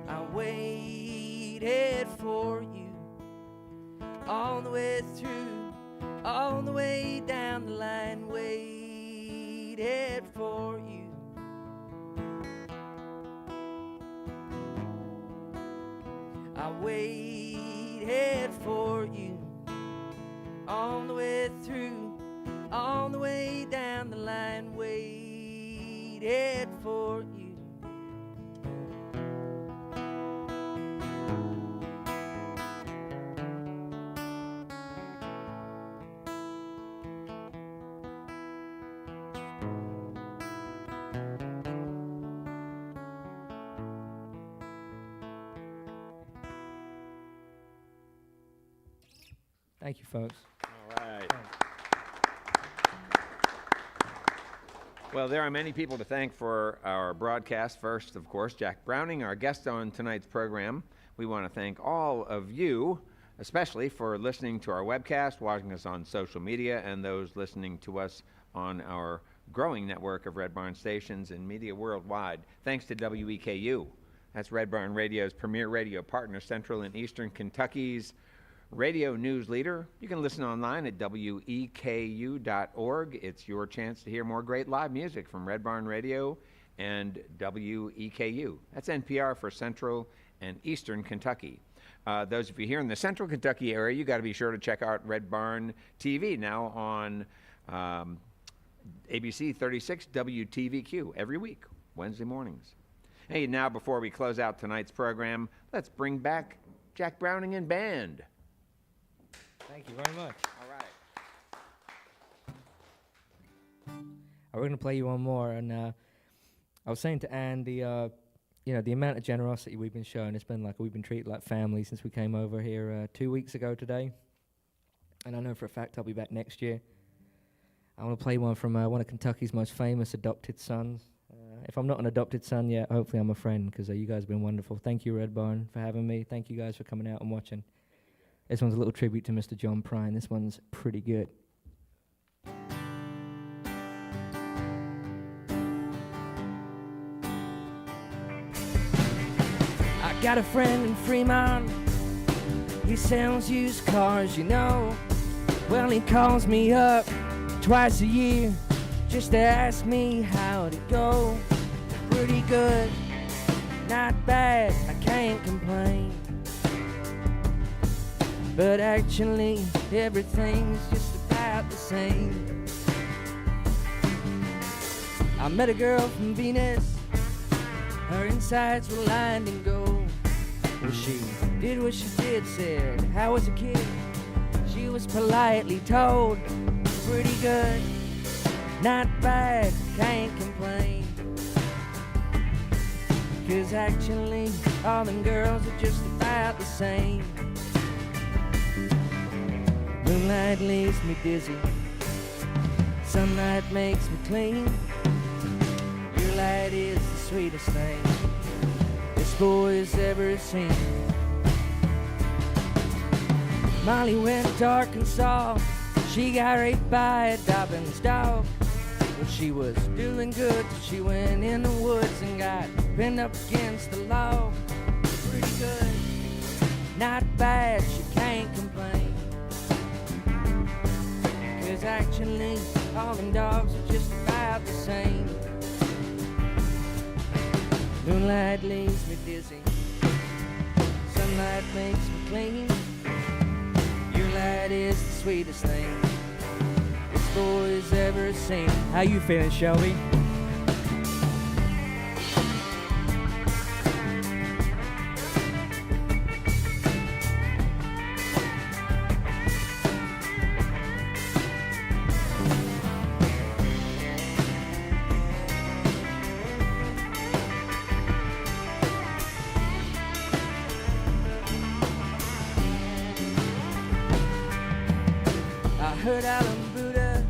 I waited for you all the way through, all the way down the line, waited for you. I waited for you all the way through, all the way down the line, waited for you. Thank you, folks. All right. Well, there are many people to thank for our broadcast. First, of course, Jack Browning, our guest on tonight's program. We want to thank all of you, especially for listening to our webcast, watching us on social media, and those listening to us on our growing network of Red Barn stations and media worldwide. Thanks to WEKU. That's Red Barn Radio's premier radio partner, Central and Eastern Kentucky's radio news leader. You can listen online at weku.org. It's your chance to hear more great live music from Red Barn Radio and WEKU. That's NPR for Central and Eastern Kentucky. Those of you here in the Central Kentucky area, you got to be sure to check out Red Barn TV now on ABC 36 WTVQ every week, Wednesday mornings. Hey, now before we close out tonight's program, let's bring back Jack Browning and Band. Thank you very much. All right. We're going to play you one more, and I was saying to Ann, the amount of generosity we've been shown, it's been like we've been treated like family since we came over here 2 weeks ago today, and I know for a fact I'll be back next year. I want to play one from one of Kentucky's most famous adopted sons. If I'm not an adopted son yet, hopefully I'm a friend, because you guys have been wonderful. Thank you, Red Barn, for having me. Thank you guys for coming out and watching. This one's a little tribute to Mr. John Prine. This one's pretty good. I got a friend in Fremont. He sells used cars, you know. Well, he calls me up twice a year just to ask me how'd it go. Pretty good, not bad, I can't complain. But actually, everything's just about the same. I met a girl from Venus. Her insides were lined in gold. Well, she did what she did, said, how was a kid? She was politely told, pretty good, not bad, can't complain. 'Cause actually, all them girls are just about the same. Moonlight leaves me dizzy, sunlight makes me clean. Your light is the sweetest thing this boy's ever seen. Molly went to Arkansas, she got raped by a Dobbins dog. Well, she was doing good till she went in the woods and got pinned up against the log. Pretty good, not bad, she can't complain. 'Cause actually, all them dogs are just about the same. Moonlight leaves me dizzy, sunlight makes me clean. Your light is the sweetest thing this boy's ever seen. How you feeling, Shelby? Heard Alan Buddha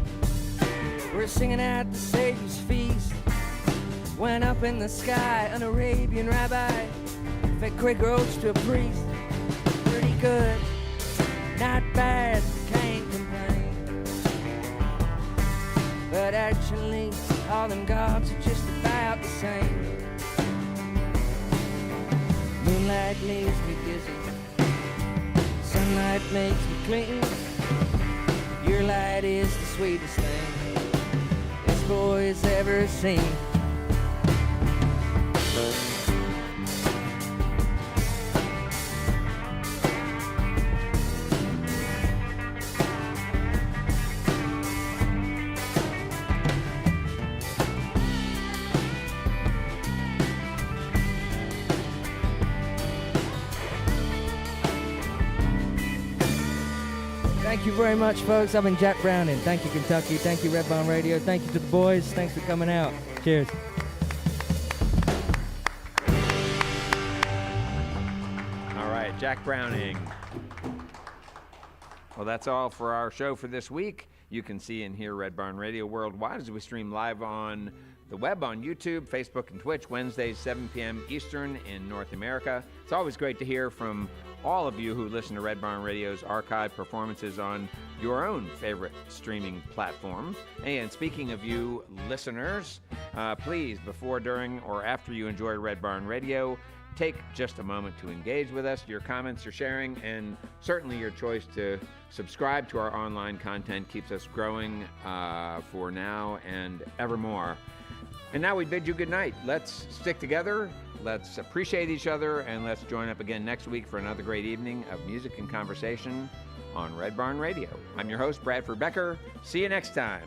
were singing at the Savior's feast. Went up in the sky, an Arabian rabbi fed quick roast to a priest. Pretty good, not bad, can't complain. But actually, all them gods are just about the same. Moonlight leaves me dizzy, sunlight makes me clean. Your light is the sweetest thing this boy's ever seen. Thank you very much, folks. I've been Jack Browning. Thank you, Kentucky. Thank you, Red Barn Radio. Thank you to the boys. Thanks for coming out. Cheers. All right, Jack Browning. Well, that's all for our show for this week. You can see and hear Red Barn Radio worldwide as we stream live on the web on YouTube, Facebook, and Twitch, Wednesdays, 7 p.m. Eastern in North America. It's always great to hear from all of you who listen to Red Barn Radio's archived performances on your own favorite streaming platform. And speaking of you listeners, please, before, during, or after you enjoy Red Barn Radio, take just a moment to engage with us. Your comments, your sharing, and certainly your choice to subscribe to our online content keeps us growing for now and evermore. And now we bid you good night. Let's stick together, let's appreciate each other, and let's join up again next week for another great evening of music and conversation on Red Barn Radio. I'm your host, Bradford Becker. See you next time.